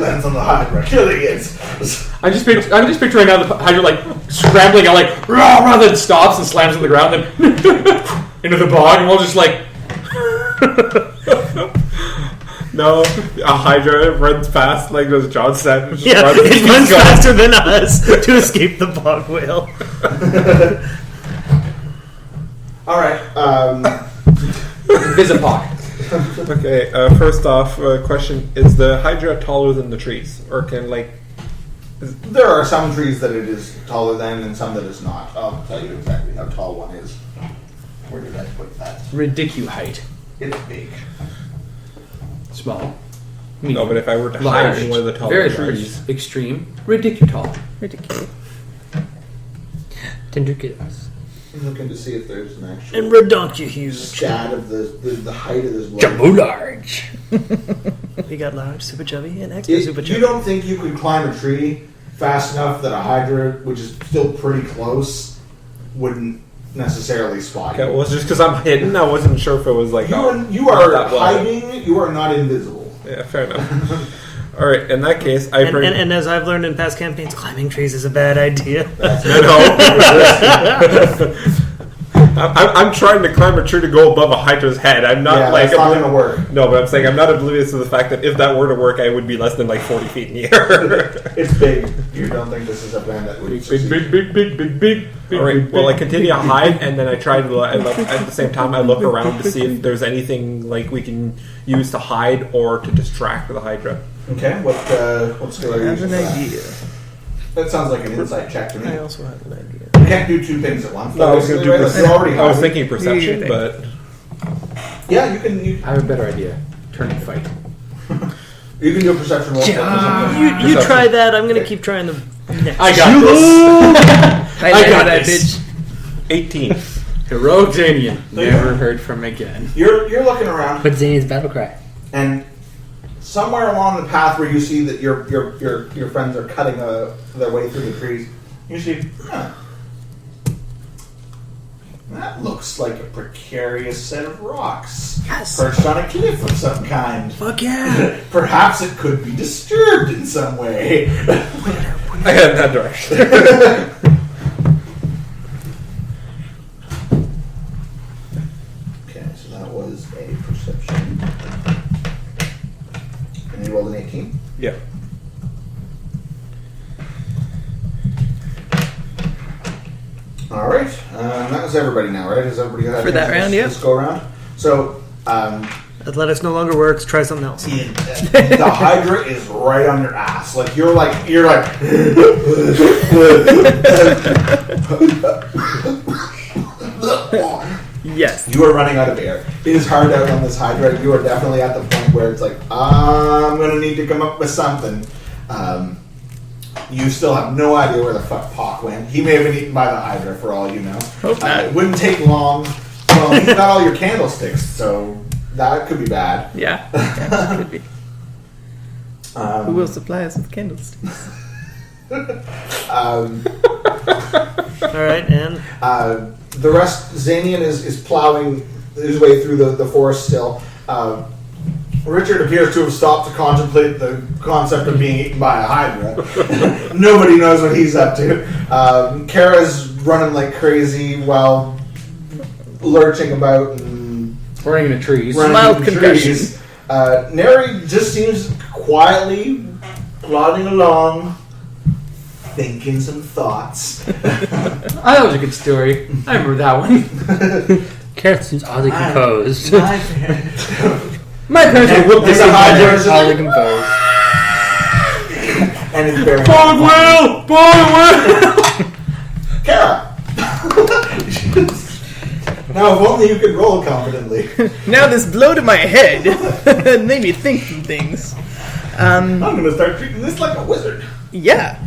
lands on the Hydra, killing it.
I'm just picturing now the Hydra like scrambling and like rah, then stops and slams on the ground, then into the bog, and we'll just like.
No, a Hydra runs fast, like as John said. Just
Yeah,
runs,
it runs
going.
faster than us to escape the bog whale.
All right.
Visipoc.
Okay, first off, question: is the Hydra taller than the trees, or can
There are some trees that it is taller than, and some that it's not. I'll tell you exactly how tall one is. Where did I put that?
Ridiculous height.
It's big.
Small.
No, but if I were to
Large.
hide in one of the taller
Very
trees,
large. Extreme. Ridiculous tall.
Ridiculous.
Tendriculus.
I'm looking to see if there's an actual
And redonkulous.
stat of the height of this bloke.
Jumbo large.
We got large, super chubby, and extra super
You
chubby.
don't think you could climb a tree fast enough that a Hydra, which is still pretty close, wouldn't necessarily spot
okay,
you?
well, it's just because I'm hidden. I wasn't sure if it was like
You
oh,
are, you
not
are
that well.
hiding. You are not invisible.
Yeah, fair enough. All right, in that case, I bring.
And as I've learned in past campaigns, climbing trees is a bad idea.
No. I'm trying to climb a tree to go above a Hydra's head. I'm not
Yeah,
like
that's not going to work.
No, but I'm saying I'm not oblivious to the fact that if that were to work, I would be less than like 40 feet in the air.
It's big. You don't think this is a plan that would
Big,
succeed.
big.
All right. Well, I continue to hide, and then I try to. At the same time, I look around to see if there's anything like we can use to hide or to distract the Hydra.
Okay, what skill are you
I have
using
an
for that?
idea.
That sounds like an insight check to me.
I also have an idea.
You can't do two things at once.
No, I was going to do.
Right? Like, you're already
I was
hiding.
thinking perception,
Yeah,
but
Yeah, you can. You
I have a better idea. Turn and fight.
can do a perception roll.
You try that. I'm going to keep trying the next.
I got this.
I
got
that
this.
bitch.
18.
Heroic Zanian. Never heard from again.
You're looking around,
What's Zanian's battle cry?
and somewhere along the path where you see that your friends are cutting their way through the trees, you see, that looks like a precarious set of rocks.
Yes.
Perched on a cliff of some kind.
Fuck yeah.
Perhaps it could be disturbed in some way.
I head in that direction.
Okay, so that was a perception. And you rolled an 18?
Yeah.
All right. That was everybody now, right? Has everybody had a
For that
chance
round,
to
yep.
just go around? So,
Athletics no longer works. Try something else.
the Hydra is right on your ass. Like you're like.
Yes.
You are running out of air. It is hard out on this Hydra. You are definitely at the point where it's like, I'm gonna need to come up with something. You still have no idea where the fuck Pac went. He may have been eaten by the Hydra for all you know.
Hope not.
It wouldn't take long. Well, he's got all your candlesticks, so that could be bad.
Yeah. Could be. Who will supply us with candlesticks?
All right, and
The rest, Zanian is plowing his way through the forest still. Richard appears to have stopped to contemplate the concept of being eaten by a Hydra. Nobody knows what he's up to. Kara's running like crazy while lurching about and
Running in the trees.
running
Mild
through the
concussion.
trees. Neri just seems quietly plodding along, thinking some thoughts.
Oh, that was a good story. I remember that one.
Carrot seems oddly composed.
My parents would whoop this
And the
up.
Hydra-
Oddly composed.
And he's bearing
Bog wheel!
Kara! Now, if only you could roll confidently.
Now this blow to my head made me think some things.
I'm going to start treating this like a wizard.
Yeah.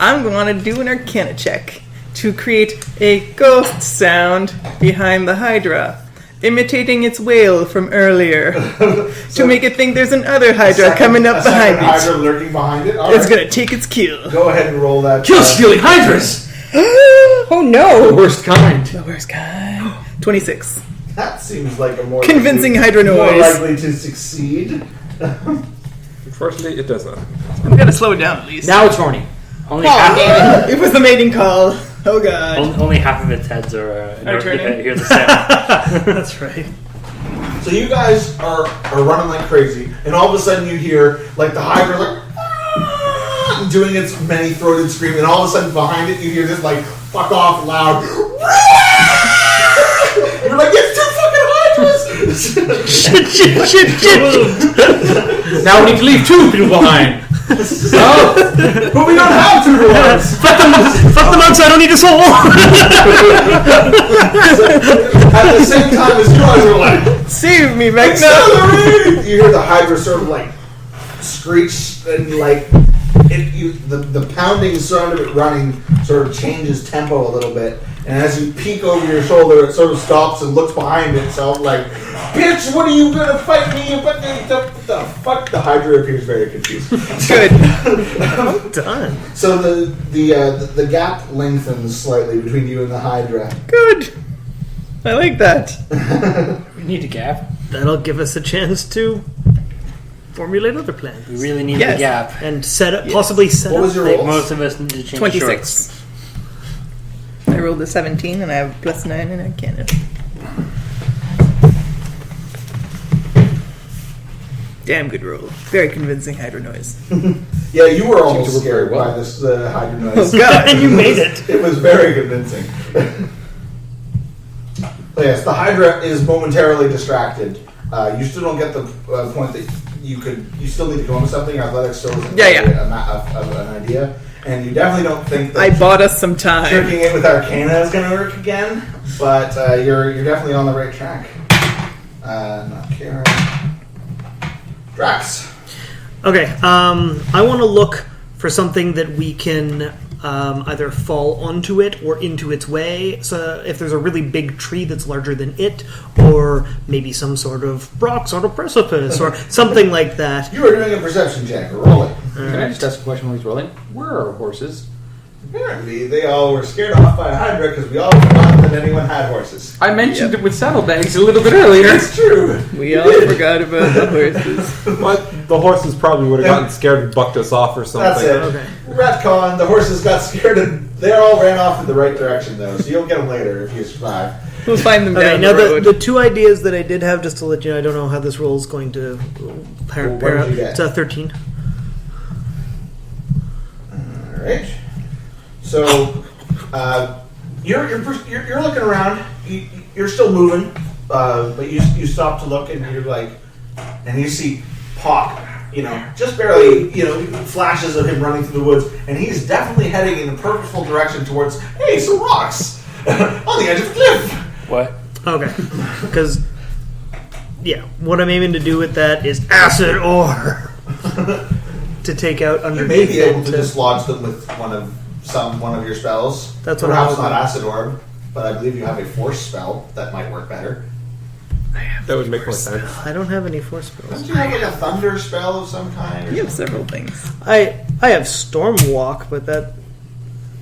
I'm going to do an Arcana check to create a ghost sound behind the Hydra, imitating its wail from earlier, to make it think there's another Hydra coming up behind it.
Hydra lurking behind it. All
It's
right.
going to take its kill.
Go ahead and roll that.
Kill stealing hydras.
Oh
The
no!
worst kind.
The worst kind. 26.
That seems like a more
Convincing Hydra
more
noise.
likely to succeed.
Unfortunately, it doesn't.
I'm going to slow it down at least.
Now it's horny.
Only
Oh,
half.
damn it.
It was the mating call. Oh god.
Only half of its heads are
turning.
hear the sound.
That's right.
So you guys are running like crazy, and all of a sudden you hear like the Hydra like "Ah!" doing its many-throated scream, and all of a sudden behind it you hear this like fuck off loud. You're like, it's two fucking Hydras!
Shit. Now we need to leave 2 people behind.
Oh, but we don't have two dwarves.
Fuck the monks, I don't need a soul!
At the same time as you guys are like,
Save me, Magna!
accelerate! You hear the Hydra sort of like screech and like the pounding sound of it running sort of changes tempo a little bit, and as you peek over your shoulder, it sort of stops and looks behind itself like, "Bitch, what are you gonna fight me? What the fuck?" The Hydra appears very confused.
Good.
I'm done.
So the gap lengthens slightly between you and the Hydra.
Good. I like that.
We need a gap.
That'll give us a chance to formulate other plans.
We really need
Yes.
a gap.
And set up, possibly set
What
up.
was your
I think
roll?
most of us need to change
26.
shorts.
I rolled a 17 and I have a +9 in Arcana. Damn good roll. Very convincing Hydra noise.
Yeah, you were
Seems
almost
to work very
scared
well.
by this Hydra noise.
Oh god.
And you made it.
It was very convincing. Yes, the Hydra is momentarily distracted. You still don't get the point that you still need to go into something. Athletics still isn't an idea. And you definitely don't think that
I bought us some time.
tricking it with Arcana is going to work again. But you're definitely on the right track. Not Karen. Drax.
Okay, I want to look for something that we can either fall onto it or into its way. So if there's a really big tree that's larger than it, or maybe some sort of rocks on a precipice, or something like that.
You are doing a perception check. Roll it.
Can I just ask a question while he's rolling? Where are our horses?
Apparently, they all were scared off by a Hydra because we all forgot that anyone had horses.
I mentioned it with saddlebags a little bit earlier.
It's true.
We all forgot about the horses.
But the horses probably would have gotten scared and bucked us off or something.
That's it.
Okay.
Retcon, the horses got scared and they all ran off in the right direction, though, so you'll get them later if you survive.
We'll find them
Okay,
down
now
the road.
the two ideas that I did have, just to let you know, I don't know how this roll is going to pair
Well, what did
out.
you get?
It's a 13.
Alright. So, you're looking around, you're still moving, but you stop to look and you're like, and you see Pock, just barely, flashes of him running through the woods, and he's definitely heading in a purposeful direction towards, hey, some rocks on the edge of the cliff.
What?
Okay. Because, yeah, what I'm aiming to do with that is acid ore to take out
You
underneath
may be able
it.
to dislodge them with one of your spells.
That's what
Perhaps
I was
not acid orb, but I believe you have a force spell that might work better.
That would make more sense.
I don't have any force spells.
Don't you have like a thunder spell of some kind? Or
You have several things.
I have storm walk, but that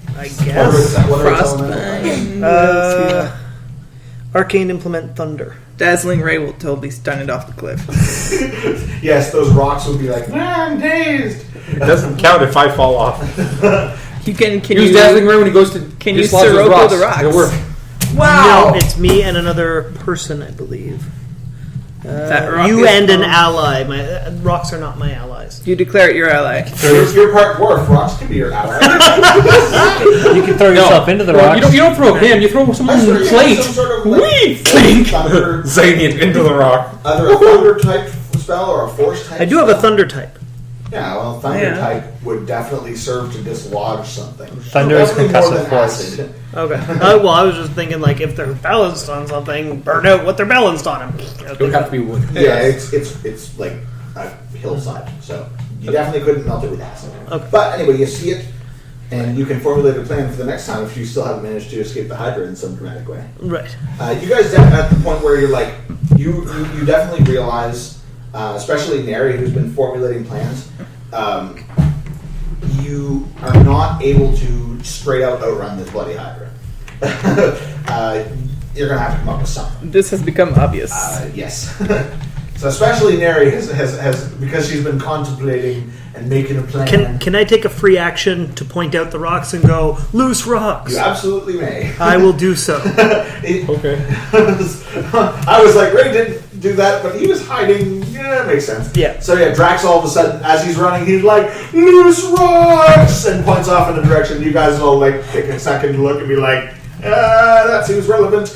I
What is
guess
that? What are its elemental?
Frostbite.
arcane implement thunder.
Dazzling ray will totally stun it off the cliff.
Yes, those rocks would be like, I'm dazed.
It doesn't count if I fall off.
You can
Use Dazzling Ray when he goes to
Can you
dislodge those
Sirocco the rocks?
It'll work.
No, it's me and another person, I believe.
That rock
You
is
and an
called-
ally. My rocks are not my allies.
You declare it your ally.
You're part dwarf. Rocks can be your ally.
You can throw yourself into the
Well,
rocks.
you don't throw him, you throw someone on
Sure,
the
you
plate.
have some sort of like, thunder,
Zanian into the rock.
either a thunder type spell or a force type.
I do have a
spell.
thunder type.
Yeah, well, thunder
Yeah.
type would definitely serve to dislodge something.
Thunder is
Definitely more
concussive
than
force.
acid.
Okay. Well, I was just thinking, like, if they're balanced on something, burn out what they're balanced on.
It would have to be wood.
Yeah, it's like a hillside, so you definitely couldn't melt it with acid.
Okay.
But anyway, you see it And you can formulate a plan for the next time if you still haven't managed to escape the Hydra in some dramatic way.
Right.
You guys at the point where you're like, you definitely realize, especially Neri, who's been formulating plans, you are not able to straight out outrun this bloody Hydra. You're gonna have to come up with something.
This has become obvious.
Yes. So especially Neri has because she's been contemplating and making a plan.
Can I take a free action to point out the rocks and go, loose rocks?
You absolutely may.
I will do so.
Okay.
I was like, Ray didn't do that, but he was hiding. Yeah, that makes sense.
Yeah.
So yeah, Drax all of a sudden, as he's running, he's like, loose rocks! And points off in a direction. You guys all like take a second to look and be like, that seems relevant.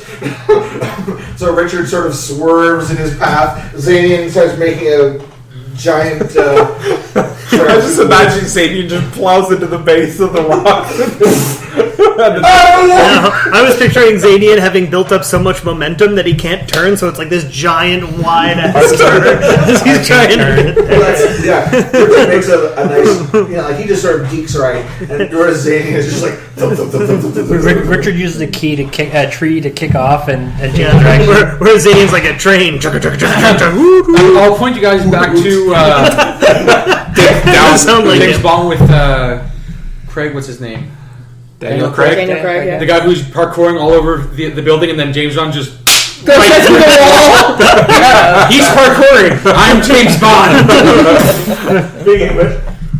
So Richard sort of swerves in his path. Zanian starts making a giant.
I just imagine Sadie just plows into the base of the rock.
I was picturing Zadian having built up so much momentum that he can't turn, so it's like this giant wide ass turn as he's trying to get there.
Yeah, Richard makes a nice, like he just sort of geeks right, and whereas Zanian is just like.
Richard uses a key to kick a tree to kick off and change
Yeah,
direction.
whereas Zadian's like a train.
I'll point you guys back to
Sound like
James
him.
Bond with Craig. What's his name?
Daniel Craig.
Daniel Craig, yeah.
The guy who's parkouring all over the building, and then James Bond just
Go right through the wall.
he's parkouring. I'm James Bond.
Speaking of which,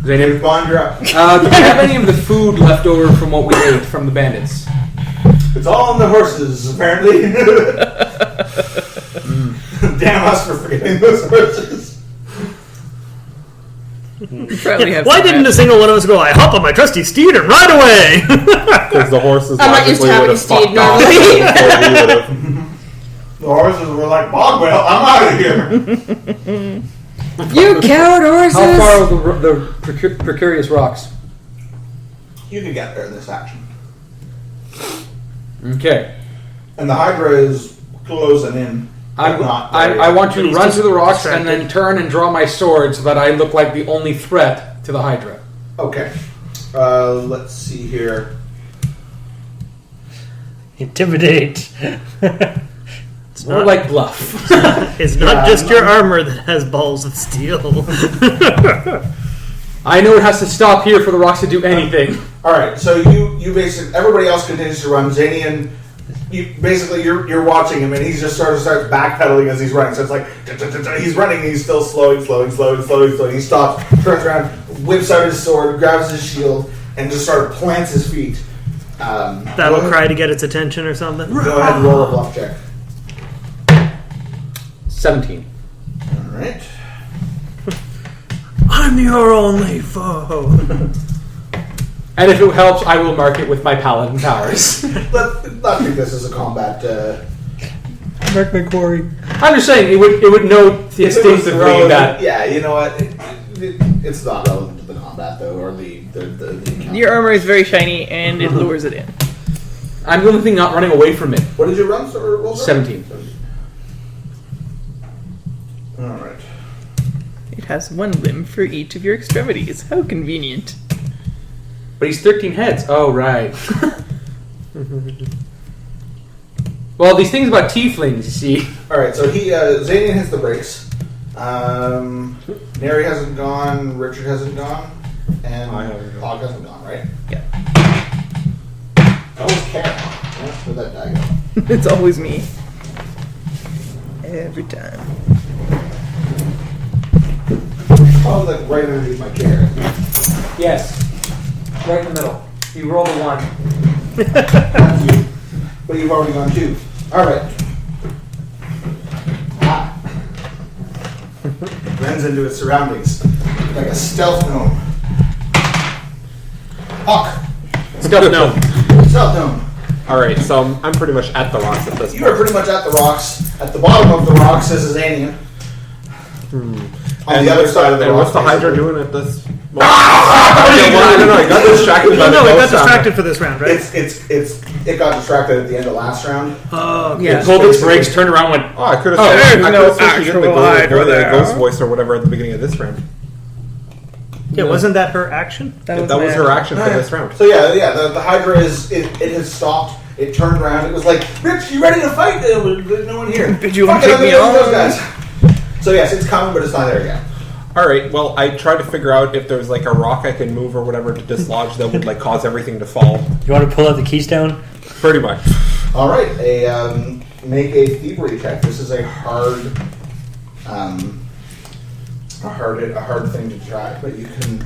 James Bond, you're up.
Do you have any of the food left over from what we ate from the bandits?
It's all on the horses, apparently. Damn us for forgetting those horses.
Why didn't a single one of us go, I hop on my trusty steed and ride away?
Because the horses
I'm not used to
logically
having
would
a
have
steed
fucked off
normally.
before we would have.
The horses were like, Bogwell, I'm out of here.
You coward horses!
How far are the precarious rocks?
You can get there in this action.
Okay.
And the Hydra is closing in.
I want to run to the rocks and then turn and draw my sword so that I look like the only threat to the Hydra.
Okay. Let's see here.
Intimidate.
It's more like bluff.
It's not just your armor that has balls of steel.
I know it has to stop here for the rocks to do anything.
All right. So you basically everybody else continues to run. Zanian, you're watching him, and he just starts backpedaling as he's running. So it's like he's running, and he's still slowing. He stops, turns around, whips out his sword, grabs his shield, and just sort of plants his feet.
Battle cry to get its attention or something.
Go ahead and roll a bluff check.
17.
All right.
I'm your only foe.
And if it helps, I will mark it with my paladin powers.
Let's think this is a combat.
Mark my quarry.
I'm just saying, it would know instinctively that.
Yeah, you know what? It's not relevant to the combat though, or the encounter.
Your armor is very shiny and it lures it in.
I'm the only thing not running away from it.
What did you run? Roll
17.
All right.
It has one limb for each of your extremities. How convenient.
But he's 13 heads. Oh, right. Well, these things about tieflings, you see.
All right. So Zanian hits the brakes. Neri hasn't gone. Richard hasn't gone, and Hawk hasn't gone. Right?
Yeah.
Oh, Karen. Yeah, where'd that die go?
It's always me. Every time.
Oh, like right underneath my carrot.
Yes. Right in the middle. You roll the 1.
That's you. But you've already gone 2. All right. Blends into its surroundings like a stealth gnome. Hawk.
Stealth gnome.
Stealth gnome.
Alright, so I'm pretty much at the rocks at this point.
You are pretty much at the rocks. At the bottom of the rocks is Zanian. On the other side of the
And
rocks.
what's the Hydra doing at this moment?
No,
I got distracted by the
No, it got
ghost sound.
distracted for this round, right?
It got distracted at the end of last round.
Oh,
Yeah.
It pulled its brakes, turned around, went.
Oh, I could have
there's
said
no
you get the
actual Hydra
go the
there.
ghost voice or whatever at the beginning of this round.
Yeah, wasn't that her action?
That was her action for this round.
So yeah, the Hydra it has stopped. It turned around. It was like, Rich, you ready to fight? There's no one here.
Did you want
Fuck
to take
it,
me
let those
on?
guys. So yes, it's coming, but it's not there yet.
All right. Well, I tried to figure out if there's like a rock I can move or whatever to dislodge that would like cause everything to fall.
You want to pull out the keystone?
Pretty much.
All right, make a thievery check. This is a hard thing to try, but you can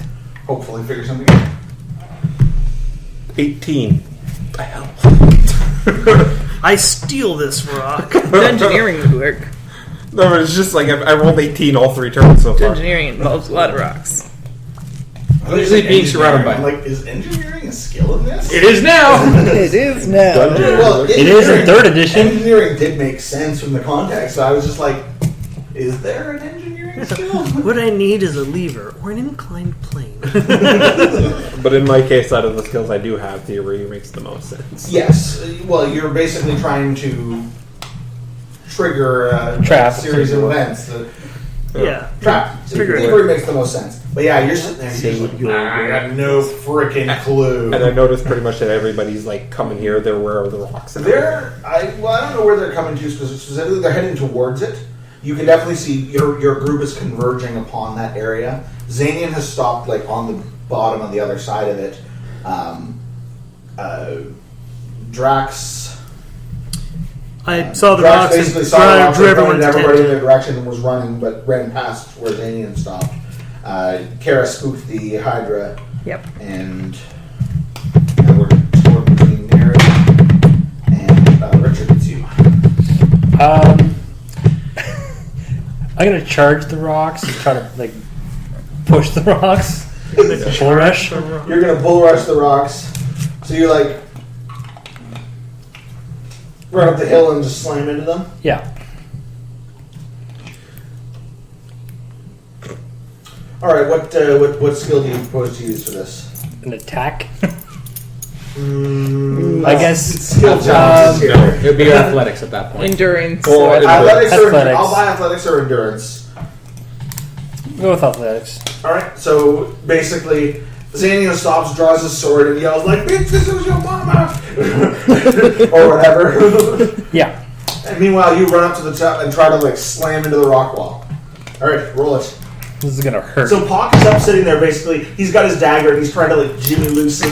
hopefully figure something out.
18. The hell.
I steal this rock.
Engineering would work.
No, but it's just like I rolled 18 all 3 turns so far.
Engineering involves a lot of rocks.
Usually being surrounded by.
I'm like, is engineering a skill in this?
It is now.
It is now.
Well,
It is in 3rd edition.
Engineering did make sense from the context, so I was just like, is there an engineering skill?
What I need is a lever or an inclined plane.
But in my case, out of the skills I do have, theory makes the most sense.
Yes. Well, you're basically trying to trigger a
Trap.
series of events. That,
Yeah.
trap. Thievery makes the most sense. But yeah, you're sitting there and you're just like, I got no freaking clue.
And I noticed pretty much that everybody's like coming here. They're where are the rocks? And
I don't know where they're coming to specifically. They're heading towards it. You can definitely see your group is converging upon that area. Xanian has stopped like on the bottom on the other side of it. Drax.
I saw the
Drax
rocks
basically
and
saw the rocks
drew
and
everyone's
pointed everybody in
attention.
their direction and was running, but ran past where Xanian stopped. Kara spooked the Hydra,
Yep.
and now we're torn between Mary and Richard. It's you.
I'm gonna charge the rocks. Try to like push the rocks. Bull rush.
You're gonna bull rush the rocks. So you like run up the hill and just slam into them.
Yeah.
All right. What skill do you propose to use for this?
An attack.
I
guess
it's skill challenges here.
No, it would be your athletics at that point.
Endurance.
Or
Athletics,
Athletics.
I'll buy athletics or endurance.
Go with athletics.
All right. So basically, Xanian stops, draws his sword, and yells like, "Bitch, this is your mama," or whatever.
Yeah.
And meanwhile, you run up to the top and try to like slam into the rock wall. All right, roll it.
This is gonna hurt.
So Pock is up sitting there basically. He's got his dagger and he's trying to like jimmy loose a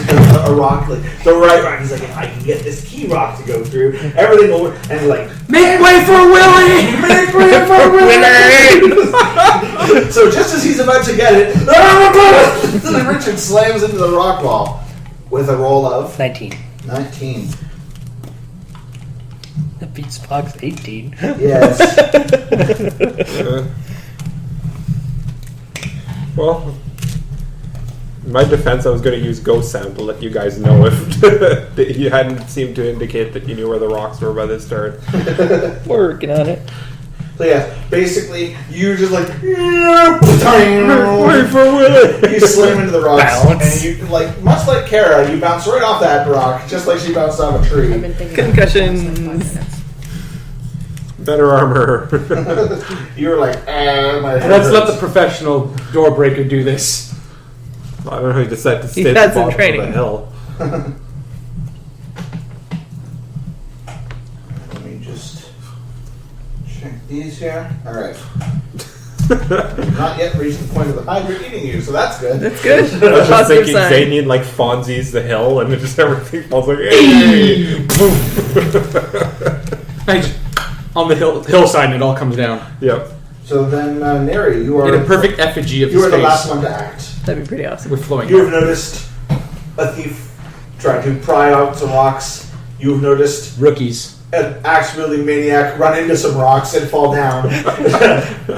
rock, like the right rock. He's like, if I can get this key rock to go through, everything will work. And like,
Make way for Willie!
make way for Willie! So just as he's about to get it, Richard slams into the rock wall with a roll of
19.
19.
That beats Spock's 18.
Yes.
Well, in my defense, I was going to use ghost sound to let you guys know if you hadn't seemed to indicate that you knew where the rocks were by this turn.
Working on it.
So yeah, basically you just like
Wait for Willie!
you slam into the rocks
Bounce.
and you like much like Kara, you bounce right off that rock just like she bounced off a
I've
tree.
been thinking
Concussions.
Better armor.
You were like, my head
Let's let
hurts.
the professional door breaker do this.
I don't know how you decide to
He
stay at
had
the
some
bottom
training.
of the hill.
Let me just check these here. Alright. Not yet reached the point of the Hydra eating you, so that's good.
That's good.
I was just
Positive
thinking
sign.
Xanian like Fonzie's the hill and it just everything falls like, hey!
On the hillside, and it all comes down.
Yep.
So then, Neri, you are
In a perfect effigy of
you
his
are the
face
last one to act.
That'd be pretty awesome.
with flowing
You
hair.
have noticed a thief try to pry out some rocks. You have noticed
Rookies.
an axe-wielding maniac run into some rocks and fall down.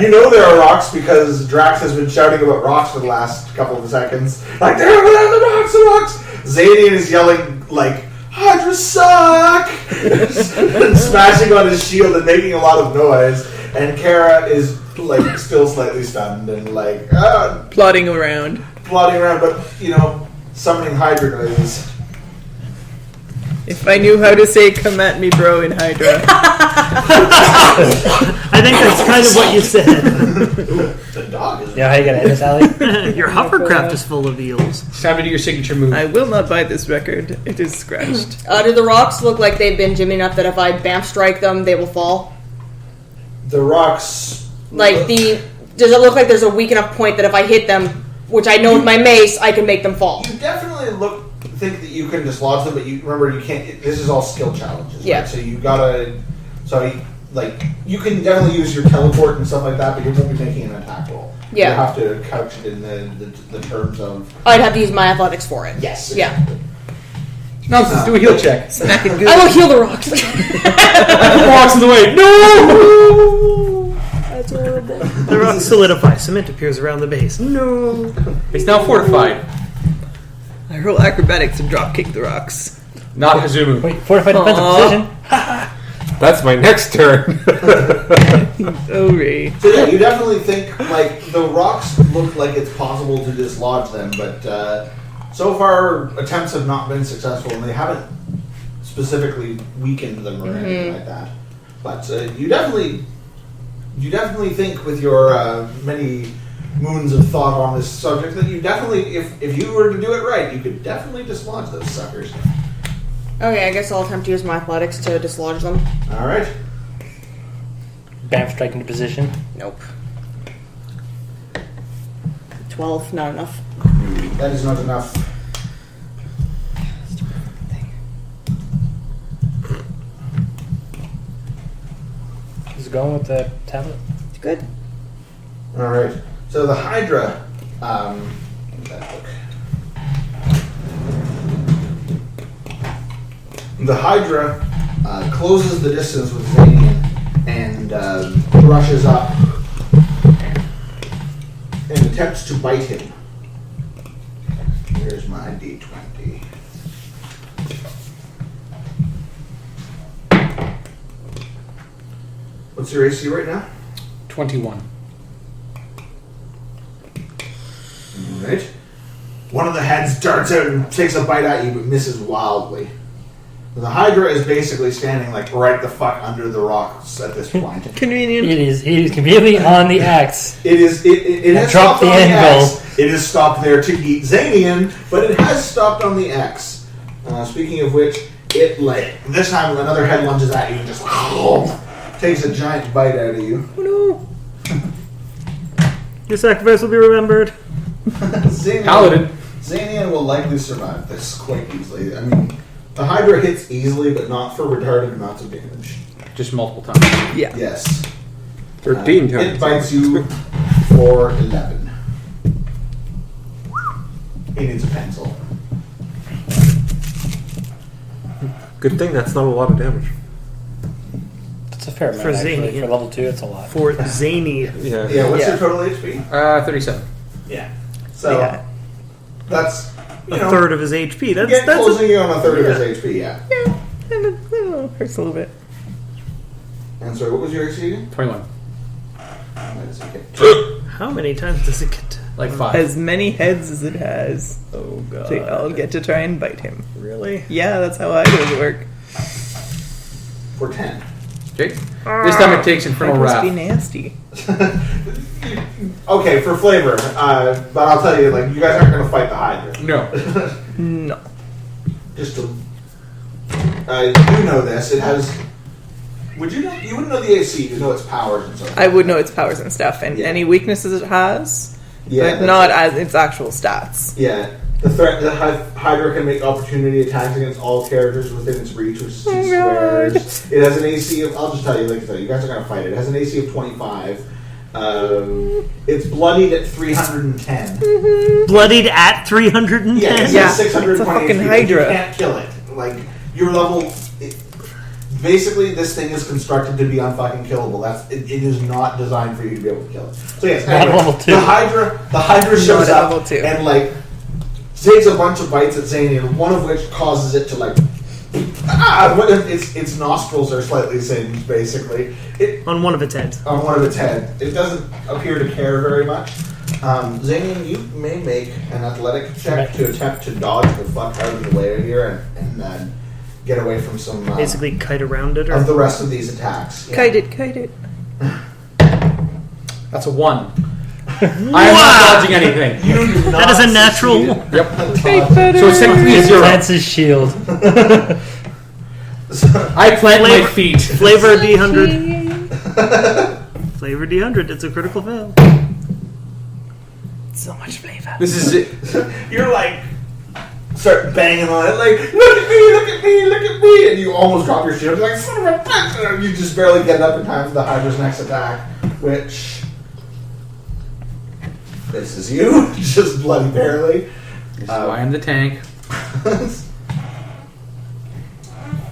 You know there are rocks because Drax has been shouting about rocks for the last couple of seconds. Like, there are the rocks, the rocks! Xanian is yelling, like, Hydra suck! and smashing on his shield and making a lot of noise. And Kara is, like, still slightly stunned and, like,
Plodding around.
plodding around, but, you know, summoning Hydra noises.
If I knew how to say "come at me, bro" in Hydra.
I think that's kind of what you said.
The dog is.
Yeah, how you gonna end this, Allie?
Your hovercraft is full of eels.
It's time to do your signature move.
I will not buy this record. It is scratched.
Do the rocks look like they've been gym enough that if I bamf strike them, they will fall?
The rocks.
Does it look like there's a weak enough point that if I hit them, which I know with my mace, I can make them fall?
You definitely think that you can dislodge them, but you remember you can't. This is all skill challenges,
Yeah.
right? So you gotta. You can definitely use your teleport and stuff like that, but you won't be making an attack roll.
Yeah.
You have to couch it in the terms of.
I'd have to use my athletics for it.
Yes.
Yeah.
No, let's do a heal check.
Smacking good.
I will heal the rocks.
Walks in the way. No!
That's horrible.
The rocks solidify. Cement appears around the base. No.
It's now fortified.
I roll acrobatics and drop kick the rocks.
Not Hazumu.
Wait, fortified defensive position?
That's my next turn.
Oh, Ray.
So yeah, you definitely think the rocks look like it's possible to dislodge them, but so far attempts have not been successful, and they haven't specifically weakened them or anything like that. But you definitely think with your many moons of thought on this subject that you definitely, if you were to do it right, you could definitely dislodge those suckers.
Okay, I guess I'll attempt to use my athletics to dislodge them.
All right.
Bamf strike into position.
Nope. 12, not enough.
That is not enough.
Is it going with the tablet?
It's good.
All right. So the Hydra. That book. The Hydra closes the distance with Zanian and rushes up and attempts to bite him. Here's my D20. What's your AC right now?
21.
Alright. One of the heads darts out and takes a bite at you but misses wildly. The Hydra is basically standing right the fuck under the rocks at this point.
Convenient.
It is conveniently on the axe.
It has
Drop
stopped
the
on the
anvil.
X. It has stopped there to eat Zanian, but it has stopped on the X. Speaking of which, it this time another head lunges at you and just takes a giant bite out of you.
Oh
Your sacrifice will be remembered.
Paladin.
Zanian will likely survive this quite easily. I mean, the Hydra hits easily, but not for retarded amounts of damage.
Just multiple times.
no. Yeah.
Yes.
13
It
times.
bites you for 11. He needs a pencil.
Good thing that's not a lot of damage.
That's a fair amount,
For
actually.
Zany.
For level 2, it's a lot.
For zany.
Yeah.
Yeah, what's
Yeah.
your total HP?
37.
Yeah. So,
Yeah.
that's,
A third of his HP. That's
closing you on a third of his HP, yeah.
Yeah. I don't know. Hurts a little bit.
And sorry, what was your AC again?
21.
How many times does it get to?
Like 5.
As many heads as it has.
Oh god.
They all get to try and bite him.
Really?
Yeah, that's how Hydras work.
For 10.
Okay. This time it takes Infernal
Hydras be
Wrath.
nasty.
Okay, for flavor, but I'll tell you, you guys aren't going to fight the Hydra.
No.
No.
Just to... you know this, it has... Would you know... You wouldn't know the AC, you know its powers and stuff.
I would know its powers and stuff, and
Yeah.
any weaknesses it has,
Yeah,
but not as its actual stats.
Yeah. The Hydra can make opportunity attacks against all characters within its reach, which is 2
God.
squares. It has an AC of... I'll just tell you, you guys are going to fight it. It has an AC of 25. It's bloodied at 310.
Bloodied at 310?
Yeah, it's
Yeah,
a 620
it's a fucking
HP, but
Hydra.
You can't kill it. Your level... Basically, this thing is constructed to be unfucking killable. It is not designed for you to be able to kill it. So yes,
Not
anyway,
level 2.
the Hydra shows
Not
up
level 2.
and takes a bunch of bites at Zanian, one of which causes it to its nostrils are slightly singed, basically.
On one of its heads.
On one of its head. It doesn't appear to care very much. Zanian, you may make an athletic check to attempt to dodge the fuck out of the way of here and get away from some
Basically, kite around it, or
of the rest of these attacks. Yeah.
Kite it.
That's a 1. I am not dodging anything.
You do not
that is a natural.
succeed.
Yep. So it's technically a 0.
Plants his shield.
I plant my feet.
Flavor D100. Flavor D100. It's a critical fail.
So much flavor.
This is it.
You're like, start banging on it, like, look at me, look at me, look at me, and you almost drop your shield. You're like, son of a bitch! And you just barely get it up in time for the Hydra's next attack, which misses you, just bloody barely.
This is why I'm the tank.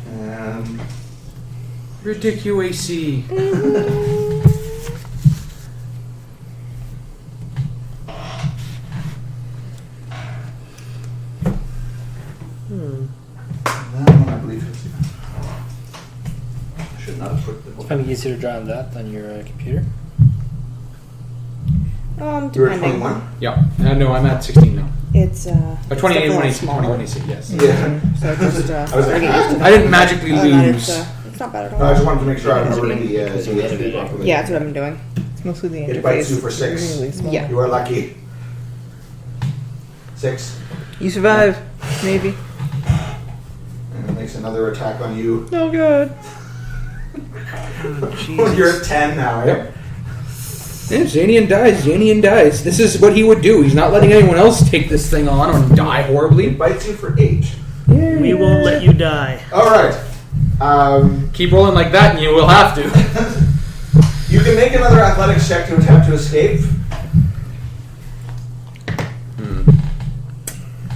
And
Ridiculous.
that one, I believe, is. I should not have put the book.
Probably easier to draw that than your computer.
You were
Depending.
21?
Yeah. No, I'm at 16 now.
It's
28,
definitely
18,
smaller.
21, 18, yes.
Yeah.
So just
I was like,
getting used to
I didn't magically
that.
lose.
It's not bad at
No, I
all.
just wanted to make sure I remembered the
Because you're ahead of
ESP
it.
properly.
Yeah, that's what I've been doing.
It's mostly the
It bites you
interface.
for 6.
Really small.
Yeah.
You are lucky. 6.
You survive, maybe.
And it makes another attack on you.
Oh god.
You're at 10 now, right?
Yep. Yeah, Xanian dies. This is what he would do. He's not letting anyone else take this thing on or die
It
horribly.
bites you for 8.
We won't let you die.
Alright.
Keep rolling like that and you will have to.
You can make another athletics check to attempt to escape.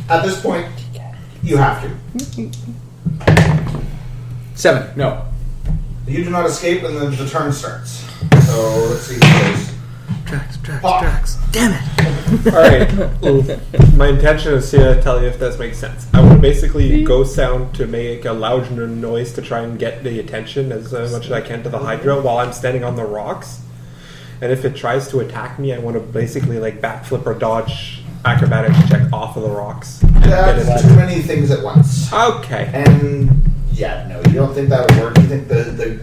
At this point, you have to.
7. No.
You do not escape, and then the turn starts. So let's see who goes.
Drax. Damn it.
Alright. My intention is to tell you if this makes sense. I want to basically ghost sound to make a loud noise to try and get the attention as much as I can to the Hydra while I'm standing on the rocks. And if it tries to attack me, I want to basically like backflip or dodge acrobatics check off of the rocks. And get
That's
it.
too many things at once.
Okay.
And yeah, no, you don't think that would work. You think the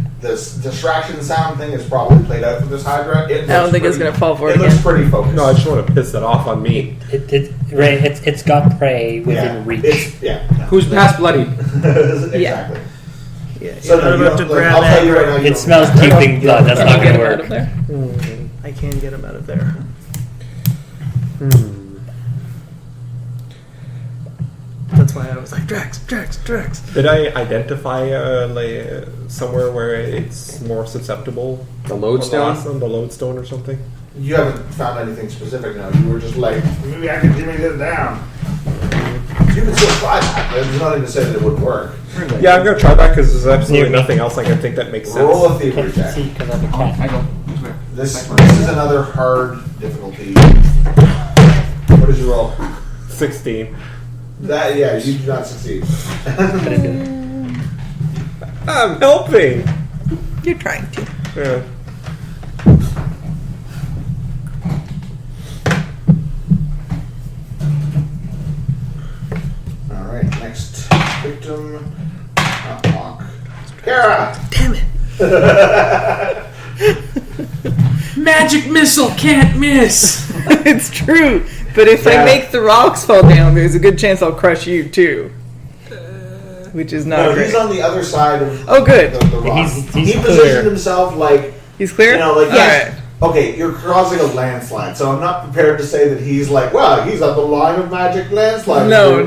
distraction sound thing is probably played out for this Hydra.
I don't think it's gonna fall for it
It looks
again.
pretty focused.
No, I just want to piss it off on me.
It's got prey within reach.
Who's past bloody?
Exactly.
Yeah.
Yeah,
So
you're
no,
not
you
about
don't,
to
like,
grab
I'll tell you right
aggro.
now. You
It
don't-
smells puking blood. That's not
Get
going to
him out of
work.
there.
I can get him out of there. That's why I was like, Drax.
Did I identify somewhere where it's more susceptible?
The lodestone?
The lodestone or something?
You haven't found anything specific now. You were just like, maybe I can dimmy it down. You can still try that. There's nothing to say that it wouldn't work.
Yeah, I'm gonna try that because there's absolutely
Near me.
nothing else I can think that makes sense.
Roll a thievery
Can't
check.
see because I'm a cat.
I go.
This is another hard difficulty. What did you roll?
16.
That you do not succeed.
I'm helping.
You're trying to.
Yeah.
All right, next victim. Hawk. Kara.
Damn it.
Magic missile can't miss.
It's true. But if
Yeah.
I make the rocks fall down, there's a good chance I'll crush you too. Which is not
No,
great.
he's on the other side of
Oh, good.
the rock.
He's
he
clear.
positioned himself like,
He's clear?
you know, like
Alright.
okay, you're causing a landslide, so I'm not prepared to say that he's like, well, he's on the line of magic landslide.
No,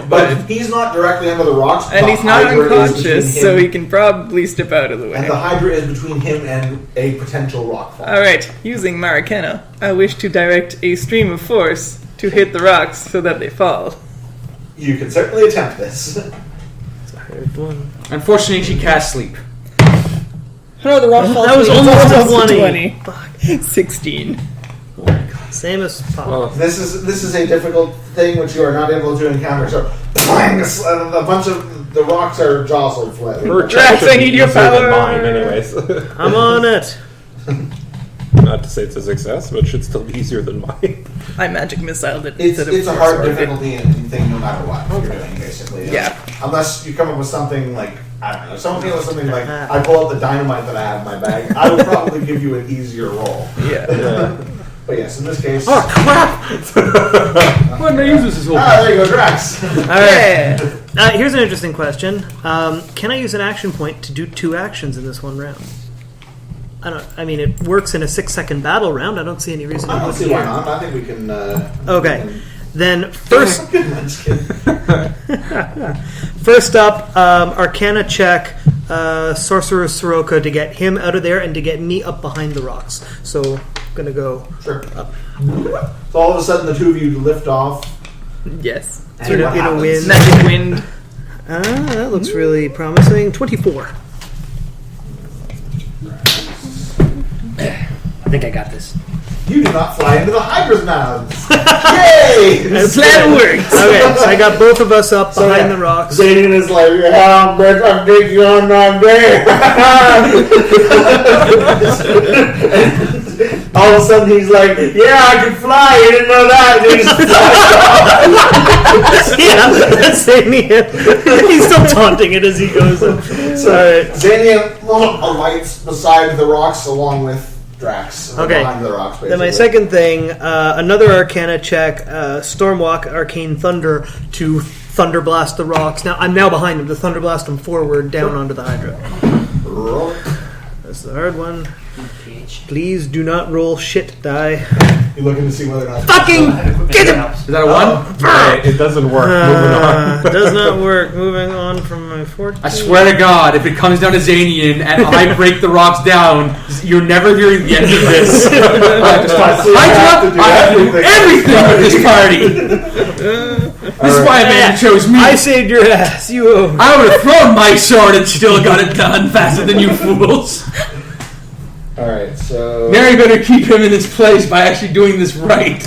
but
but-
he's not directly under the rocks.
And
The
he's not
Hydra is
unconscious,
between
so
him-
he can probably step out of the way.
and the Hydra is between him and a potential rockfall.
Alright, using Maracana, I wish to direct a stream of force to hit the rocks so that they fall.
You can certainly attempt this.
Unfortunately, she cast sleep.
No, the rock falls.
That was
to me.
almost a 20.
20. Fuck. 16.
Same as Pop.
Well,
This is a difficult thing which you are not able to encounter. So, bang, a bunch of the rocks are jostled flat.
her
Drax,
check should
I
be
need your
easier than
power.
mine, anyways.
I'm on it.
Not to say it's a success, but it should still be easier than mine.
I magic missiled it
It's
instead of
a
force
hard
sworded.
difficulty thing no matter what you're doing, basically.
Yeah.
unless you come up with something like, I don't know, someone came up with something like, I pull out the dynamite that I have in my bag, I would probably give you an easier roll.
Yeah.
But yes, in this case...
Oh, crap! Why did I use this whole time?
there you go, Drax.
All right. Here's an interesting question. Can I use an action point to do 2 actions in this one round? I mean, it works in a 6-second battle round. I don't see any reason.
I don't see why not. I think we can...
Okay. Then first up, Arcana check, Sorcerer Soroka to get him out of there and to get me up behind the rocks. So I'm gonna go up.
So all of a sudden, the two of you lift off.
Yes.
And what
In a
happens?
wind.
Magic wind.
That looks really promising. 24.
I think I got this.
You do not fly into the Hydra's mouths. Yay!
Plan works.
Okay, so I got both of us up behind the rocks.
Zayden is like, yeah, but I think you're not there. All of a sudden he's like, yeah, I can fly. You didn't know that. And he just flies off.
Yeah, that's Zanian. He's still taunting it as he goes.
So Zanian alights beside the rocks along with Drax.
Okay.
Behind the rocks, basically.
Then my second thing, another Arcana check, Stormwalk, Arcane Thunder to Thunder Blast the rocks. Now I'm now behind him to Thunder Blast him forward down onto the Hydra.
Roll it.
That's the hard one. Please do not roll shit die.
You're looking to see whether or not...
Fucking get him!
Is that a 1?
Right, it doesn't work. Moving on.
Does not work. Moving on from my 14.
I swear to God, if it comes down to Zanian and I break the rocks down, you're never hearing the end of this. I have to do everything with this party. This is why a man chose me.
I saved your ass. You owe me.
I would have thrown my sword and still got it done faster than you fools.
Alright, so...
Now you're going to keep him in his place by actually doing this right.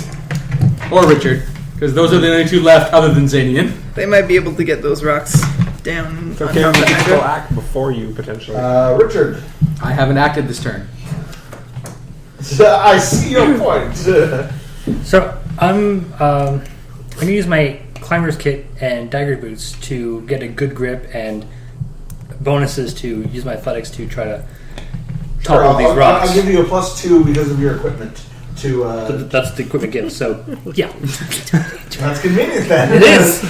Or Richard, because those are the only two left other than Zanian.
They might be able to get those rocks down.
It's okay, we can still act before you, potentially.
Richard.
I haven't acted this turn.
I see your point.
So I'm going to use my climber's kit and dagger boots to get a good grip and bonuses to use my athletics to try to topple these rocks.
I'll give you a +2 because of your equipment.
That's the equipment gift. So yeah,
That's convenient then.
It is.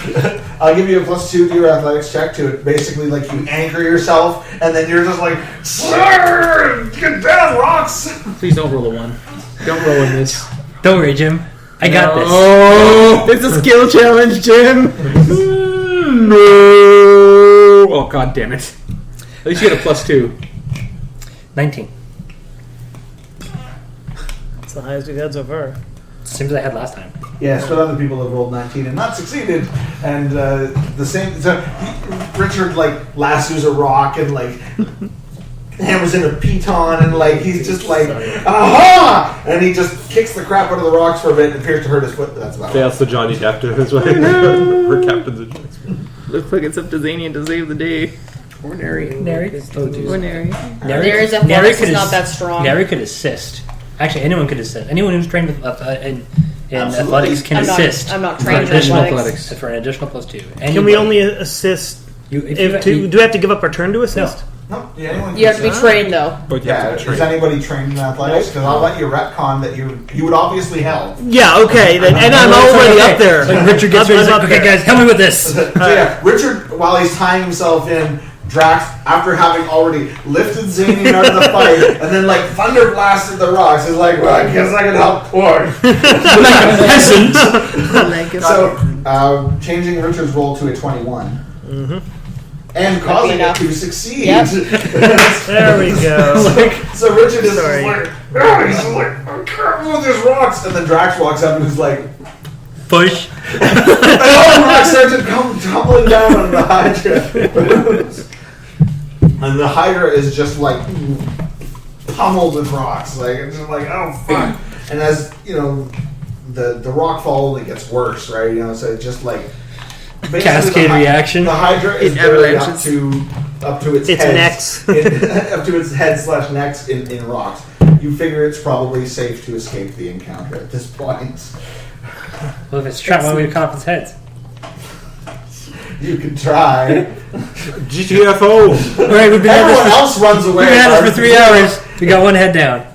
I'll give you a +2 to your athletics check to basically like you anchor yourself and then you're just like, sir, get down, rocks.
Please don't roll a 1. Don't roll in this.
don't worry, Jim. I got this.
Oh,
It's a skill challenge, Jim.
no. Oh, God damn it. At least you get a +2.
19.
That's the highest we've had so far.
Same as I had last time.
Yes, but other people have rolled 19 and not succeeded. And the same. So Richard like lassos a rock and like hammers in a piton and like he's just like aha, and he just kicks the crap out of the rocks for a bit and appears to hurt his foot. But that's about it.
That's the Johnny Depp to his way. Her captain's a joke.
Looks like it's up to Zanian to save the day.
Nary.
Ordinary.
There's athletics is not that strong.
Nary could assist. Actually, anyone could assist. Anyone who's trained with in
Absolutely.
athletics can assist.
I'm not
for
trained in
additional
athletics.
for an additional +2.
Can we
Anybody.
only assist?
You, if
If
you,
do we have to give up our turn to assist?
No, yeah, anyone
You have to be
can-
trained though.
But you
Yeah,
have to
is
train.
anybody trained in athletics? Because I'll let you retcon that you would obviously help.
Yeah. Okay. Then, and I'm already up there.
Like Richard gets
I'm
ready, he's
up
like, okay,
there.
guys, help me with this.
So yeah, Richard, while he's tying himself in, Drax, after having already lifted Zanian out of the fight and then like thunder blasted the rocks, is like, well, I guess I can help Porg.
Like a peasant.
So, changing Richard's roll to a 21. And causing it
enough.
to succeed.
Yep.
There we go.
So Richard is
Sorry.
just like, oh, he's like, I can't move these rocks. And then Drax walks up and is like,
Push.
and all the rocks start to come tumbling down on the Hydra. And the Hydra is just like pummeled with rocks. Like, it's just like, oh, fuck. And as, you know, the rock fall only gets worse, right? You know, so it's just like, basically
Cascade reaction.
The Hydra is
In
barely
avalanches.
up to its
Its
heads,
necks.
up to its head/necks in rocks. You figure it's probably safe to escape the encounter at this point.
Well, if it's trapped, why don't we cut off its heads?
You can try.
GTFO.
All right, we've been at
Everyone
this
else runs away.
We've been at this for 3 hours. We got one head down.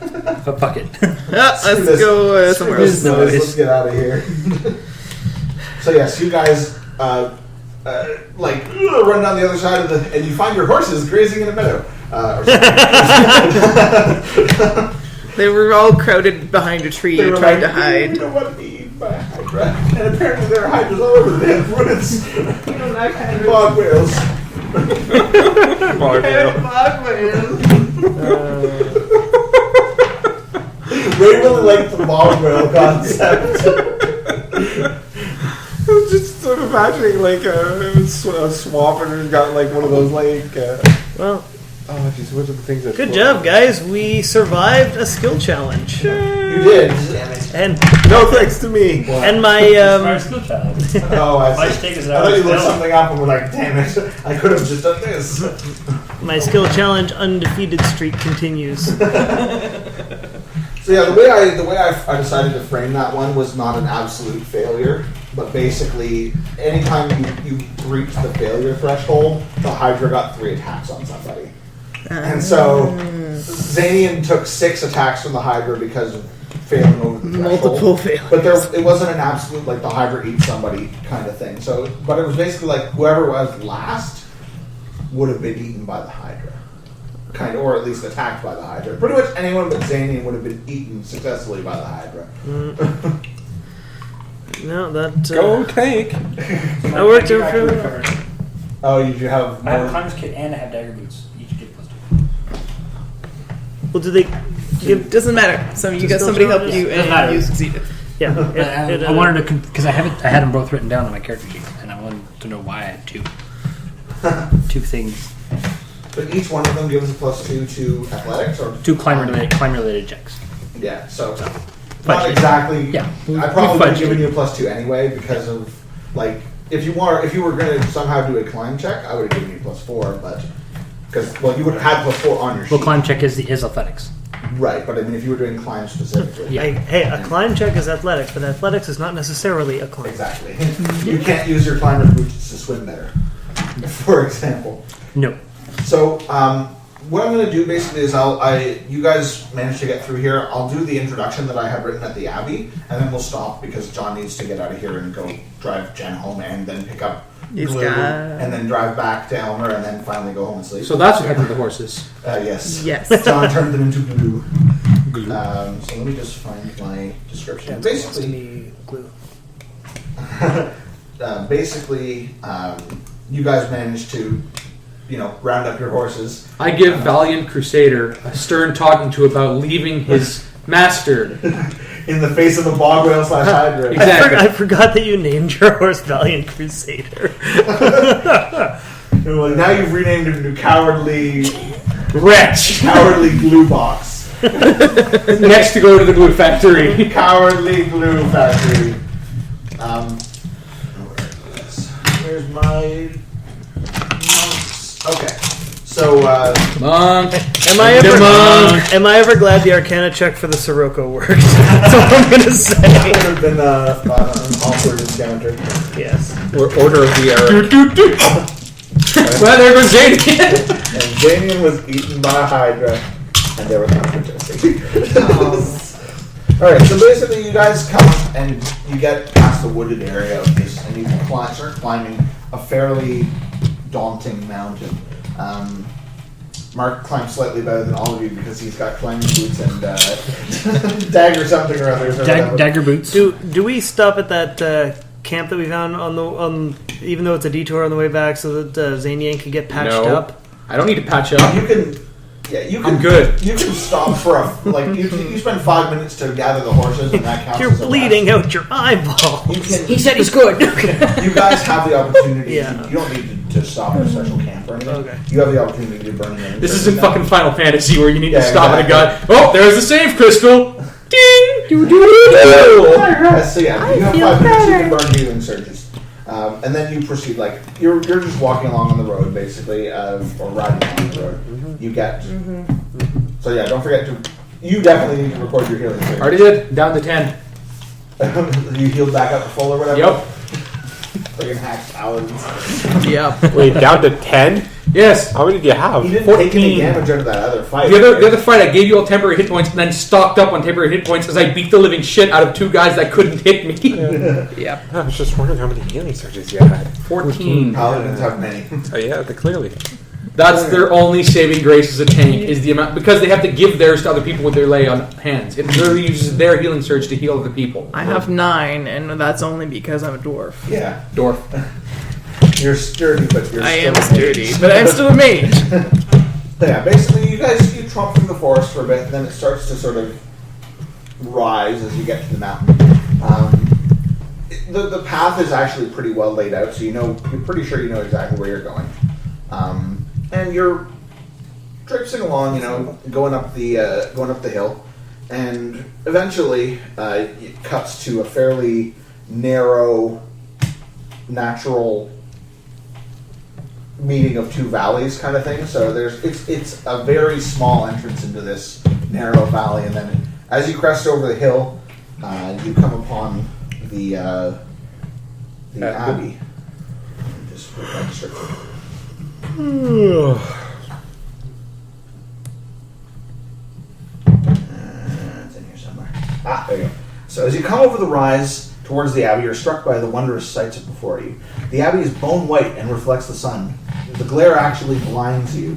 But fuck it.
Let's go somewhere else.
Let's get out of here. So yes, you guys run down the other side of the, and you find your horses grazing in a meadow. Or something.
They were all crowded behind a tree,
They were
trying to
like,
hide.
"We don't want to be eaten by a hydra." And apparently there are hydras all over the damn woods. And bog whales.
Bog whale.
Bog whales. Ray really liked the bog whale concept.
I was just sort of imagining like a swamp and it's got like one of those like.
Well,
Oh, jeez, what are the things that?
good job, guys. We survived a skill challenge.
You did.
And
No thanks to me.
and my
skill challenge.
Oh, I
My
see.
stake is
I thought you looked
down.
something up and were like, "Damn it! I could have just done this."
my skill challenge undefeated streak continues.
So yeah, the way I decided to frame that one was not an absolute failure, but basically, anytime you reach the failure threshold, the Hydra got 3 attacks on somebody, and so Zanian took 6 attacks from the Hydra because of failing over the threshold.
Multiple failures.
But it wasn't an absolute like the Hydra eats somebody kind of thing. So, but it was basically like whoever was last would have been eaten by the Hydra. Kind of, or at least attacked by the Hydra. Pretty much anyone but Zanian would have been eaten successfully by the Hydra.
No, that
Go tank.
that worked out really well.
Oh, you have
I have a
more.
climber's kit and I have dagger boots. Each get +2.
Well, do they give?
It doesn't matter. So you got somebody helped you
Doesn't matter.
and you succeeded.
Yeah,
I wanted to because I had them both written down on my character sheet, and I wanted to know why I had two things,
But each one of them gives a +2 to athletics, or
2 climber related checks.
yeah. So not
Fudge.
exactly.
Yeah,
I probably would have
fudged
given
it.
you a +2 anyway because of like if you were going to somehow do a climb check, I would have given you +4, but because you would have had +4 on your sheet.
Well, climb check is athletics.
Right, but I mean if you were doing climb specifically.
Yeah.
Hey, a climb check is athletics, but athletics is not necessarily a climb.
Exactly. You can't use your climber's boots to swim better, for example.
No.
So, what I'm going to do basically is you guys managed to get through here. I'll do the introduction that I had written at the Abbey, and then we'll stop because John needs to get out of here and go drive Jen home and then pick up
He's
Glue,
got-
and then drive back to Elmer and then finally go home and sleep.
So that's what happened to the horses.
Yes.
Yes.
John turned them into glue. So let me just find my description. Basically,
glue.
you guys managed to, round up your horses.
I give Valiant Crusader a stern talking to about leaving his master.
In the face of a bog whale / hydra.
Exactly.
I forgot that you named your horse Valiant Crusader.
Well, now you've renamed him to Cowardly
Wretch.
Glue Box.
Next to go to the glue factory.
Cowardly Glue Factory. Where's my monks? Okay. So,
Monk.
Am I ever glad the Arcana check for the Sirocco worked? That's all I'm gonna say.
that would have been an awkward encounter.
Yes.
Or Order of the Era.
Well, there goes Jane again.
And Damien was eaten by a Hydra, and there was nothing to see. Alright, so basically you guys come up and you get past the wooded area of this, and you start climbing a fairly daunting mountain. Mark climbs slightly better than all of you because he's got climbing boots and dagger something or other.
Dagger boots.
Do we stop at that camp that we found on even though it's a detour on the way back, so that Zanian can get patched
No.
up?
I don't need to patch up.
You can,
I'm good.
You can stop for you spend 5 minutes to gather the horses, and that counts.
You're
as a
bleeding
rest.
out your eyeball.
You can.
He said he's good.
You guys have the opportunity.
Yeah.
You don't need to stop at a special camp or anything.
Okay.
You have the opportunity to burn in.
This isn't fucking Final Fantasy where you need to
Yeah,
stop at a
exactly.
gun. Oh, there's the save crystal. Ding!
So yeah, you have 5 minutes. You can burn healing surges, and then you proceed. Like you're just walking along on the road, basically, or riding along the road. You get. So yeah, don't forget to. You definitely need to record your healing surges.
Already did. Down to 10.
You healed back up to full or whatever.
Yep.
Friggin' hacked paladins.
Yep.
Wait, down to 10?
Yes.
How many do you have?
He didn't
14.
take any damage out of that other fight.
The other fight, I gave you all temporary hit points and then stocked up on temporary hit points as I beat the living shit out of 2 guys that couldn't hit me.
Yep.
I was just wondering how many healing surges you had.
14.
Paladins have many.
Oh yeah, clearly.
That's their only saving grace as a tank, is the amount, because they have to give theirs to other people with their lay on hands. It literally uses their healing surge to heal other people.
I have 9, and that's only because I'm a dwarf.
Yeah.
Dwarf.
You're sturdy, but you're
I
still
am
a
sturdy,
mage.
but I'm still a mage.
Yeah, basically, you tromp through the forest for a bit, and then it starts to sort of rise as you get to the mountain. The path is actually pretty well laid out, so you're pretty sure you know exactly where you're going. And you're traipsing along, going up the hill, and eventually it cuts to a fairly narrow, natural meeting of 2 valleys kind of thing. So it's a very small entrance into this narrow valley, and then as you crest over the hill, you come upon the abbey. Just register. It's in here somewhere. There you go. So as you come over the rise towards the abbey, you're struck by the wondrous sights before you. The abbey is bone white and reflects the sun. The glare actually blinds you.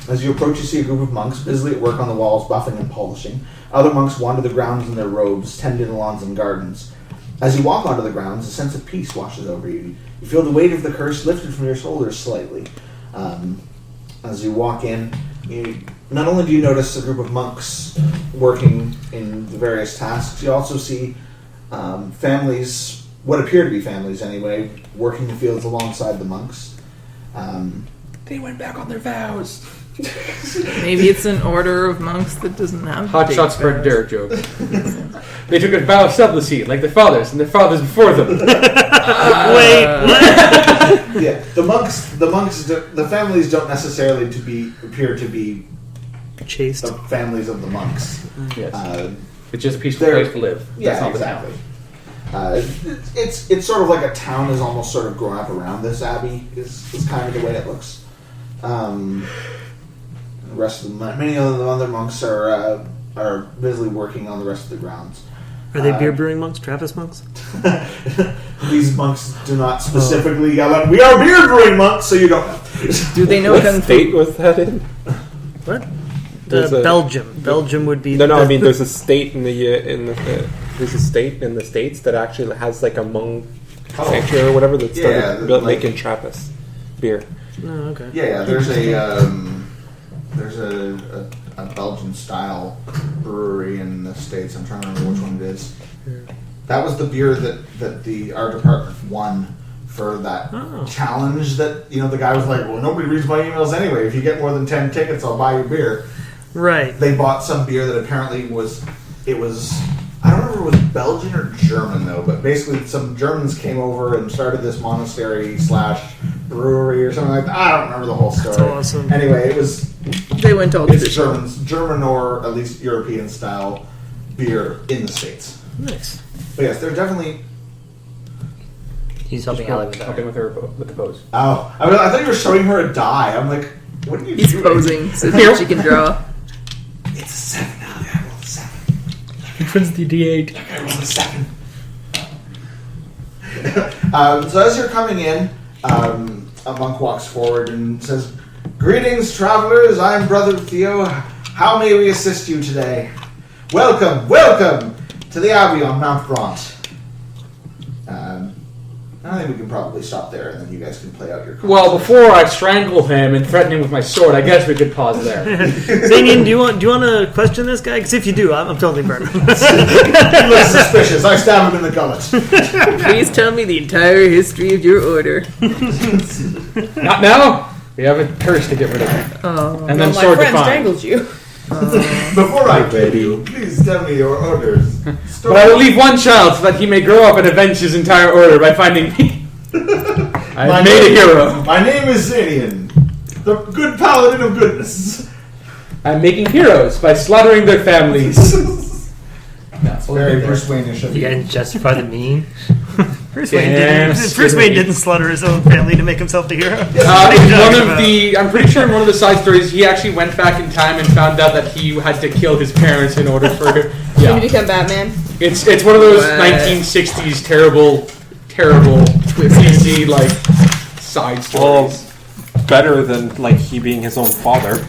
As you approach, you see a group of monks busily at work on the walls, buffing and polishing. Other monks wander the grounds in their robes, tend in the lawns and gardens. As you walk onto the grounds, a sense of peace washes over you. You feel the weight of the curse lifted from your shoulders slightly. As you walk in, not only do you notice a group of monks working in the various tasks, you also see families, what appear to be families anyway, working the fields alongside the monks.
They went back on their vows.
Maybe it's an order of monks that doesn't have
Hot
big
shots for a
vows.
Derek joke. They took a vow of celibacy, like their fathers, and their fathers before them.
Wait, what?
Yeah, the families don't necessarily appear to be
Chaste.
the families of the monks.
Yes. It's just a peaceful
they're-
place to live.
Yeah,
That's not
exactly. It's sort of like a town is almost sort of grown up around this abbey. Is kind of the way it looks. The rest of them, many of the other monks are busily working on the rest of the grounds.
Are they beer brewing monks? Trappist monks?
These monks do not specifically yell out, "We are beer brewing monks," so you don't know.
Do they know
What
kung fu?
state was that in?
What?
There's a-
Belgium. Belgium would be.
No. I mean, there's a state there's a state in the States that actually has like a monk sanctuary or whatever that started making Trappist beer.
Oh, okay.
Yeah. There's a Belgian style brewery in the States. I'm trying to remember which one it is. That was the beer that our department won for that challenge. That the guy was like, "Well, nobody reads my emails anyway. If you get more than 10 tickets, I'll buy you beer."
Right.
They bought some beer that apparently was I don't remember if it was Belgian or German though, but basically some Germans came over and started this monastery / brewery or something like that. I don't remember the whole story.
That's awesome.
Anyway, it was
They went all
it's
traditional.
German or at least European style beer in the States.
Nice.
But yes, they're definitely.
He's helping Allie with that.
Helping with her with the pose.
Oh, I thought you were showing her a die. I'm like, what are you
He's
doing?
posing so that she can draw.
It's a 7 now. I rolled a 7.
Which one's the D8?
I rolled a 7. So as you're coming in, a monk walks forward and says, "Greetings, travelers. I'm Brother Theo. How may we assist you today? Welcome to the Abbey on Mount Bront." I think we can probably stop there, and then you guys can play out your.
Well, before I strangle him and threaten him with my sword, I guess we could pause there.
Zanian, do you want to question this guy? Because if you do, I'm totally burning.
He looks suspicious. I stab him in the gullet.
Please tell me the entire history of your order.
Not now. We have a curse to get rid of.
Oh.
And then
My
sword to
friend
find.
strangled you.
Before I kill you, please tell me your orders.
But I will leave one child so that he may grow up and avenge his entire order by finding me. I have made a hero.
My name is Zanian, the good paladin of goodness.
I'm making heroes by slaughtering their families.
Yeah, it's
Very Bruce Wayne-ish of
You
you.
guys justify the mean.
Bruce Wayne
Damn
didn't. Bruce Wayne didn't slaughter his own family to make himself the hero.
I'm pretty sure in one of the side stories, he actually went back in time and found out that he had to kill his parents in order for.
Can
Yeah,
you become Batman?
it's one of those 1960s terrible PC like side
Well,
stories.
better than like he being his own father.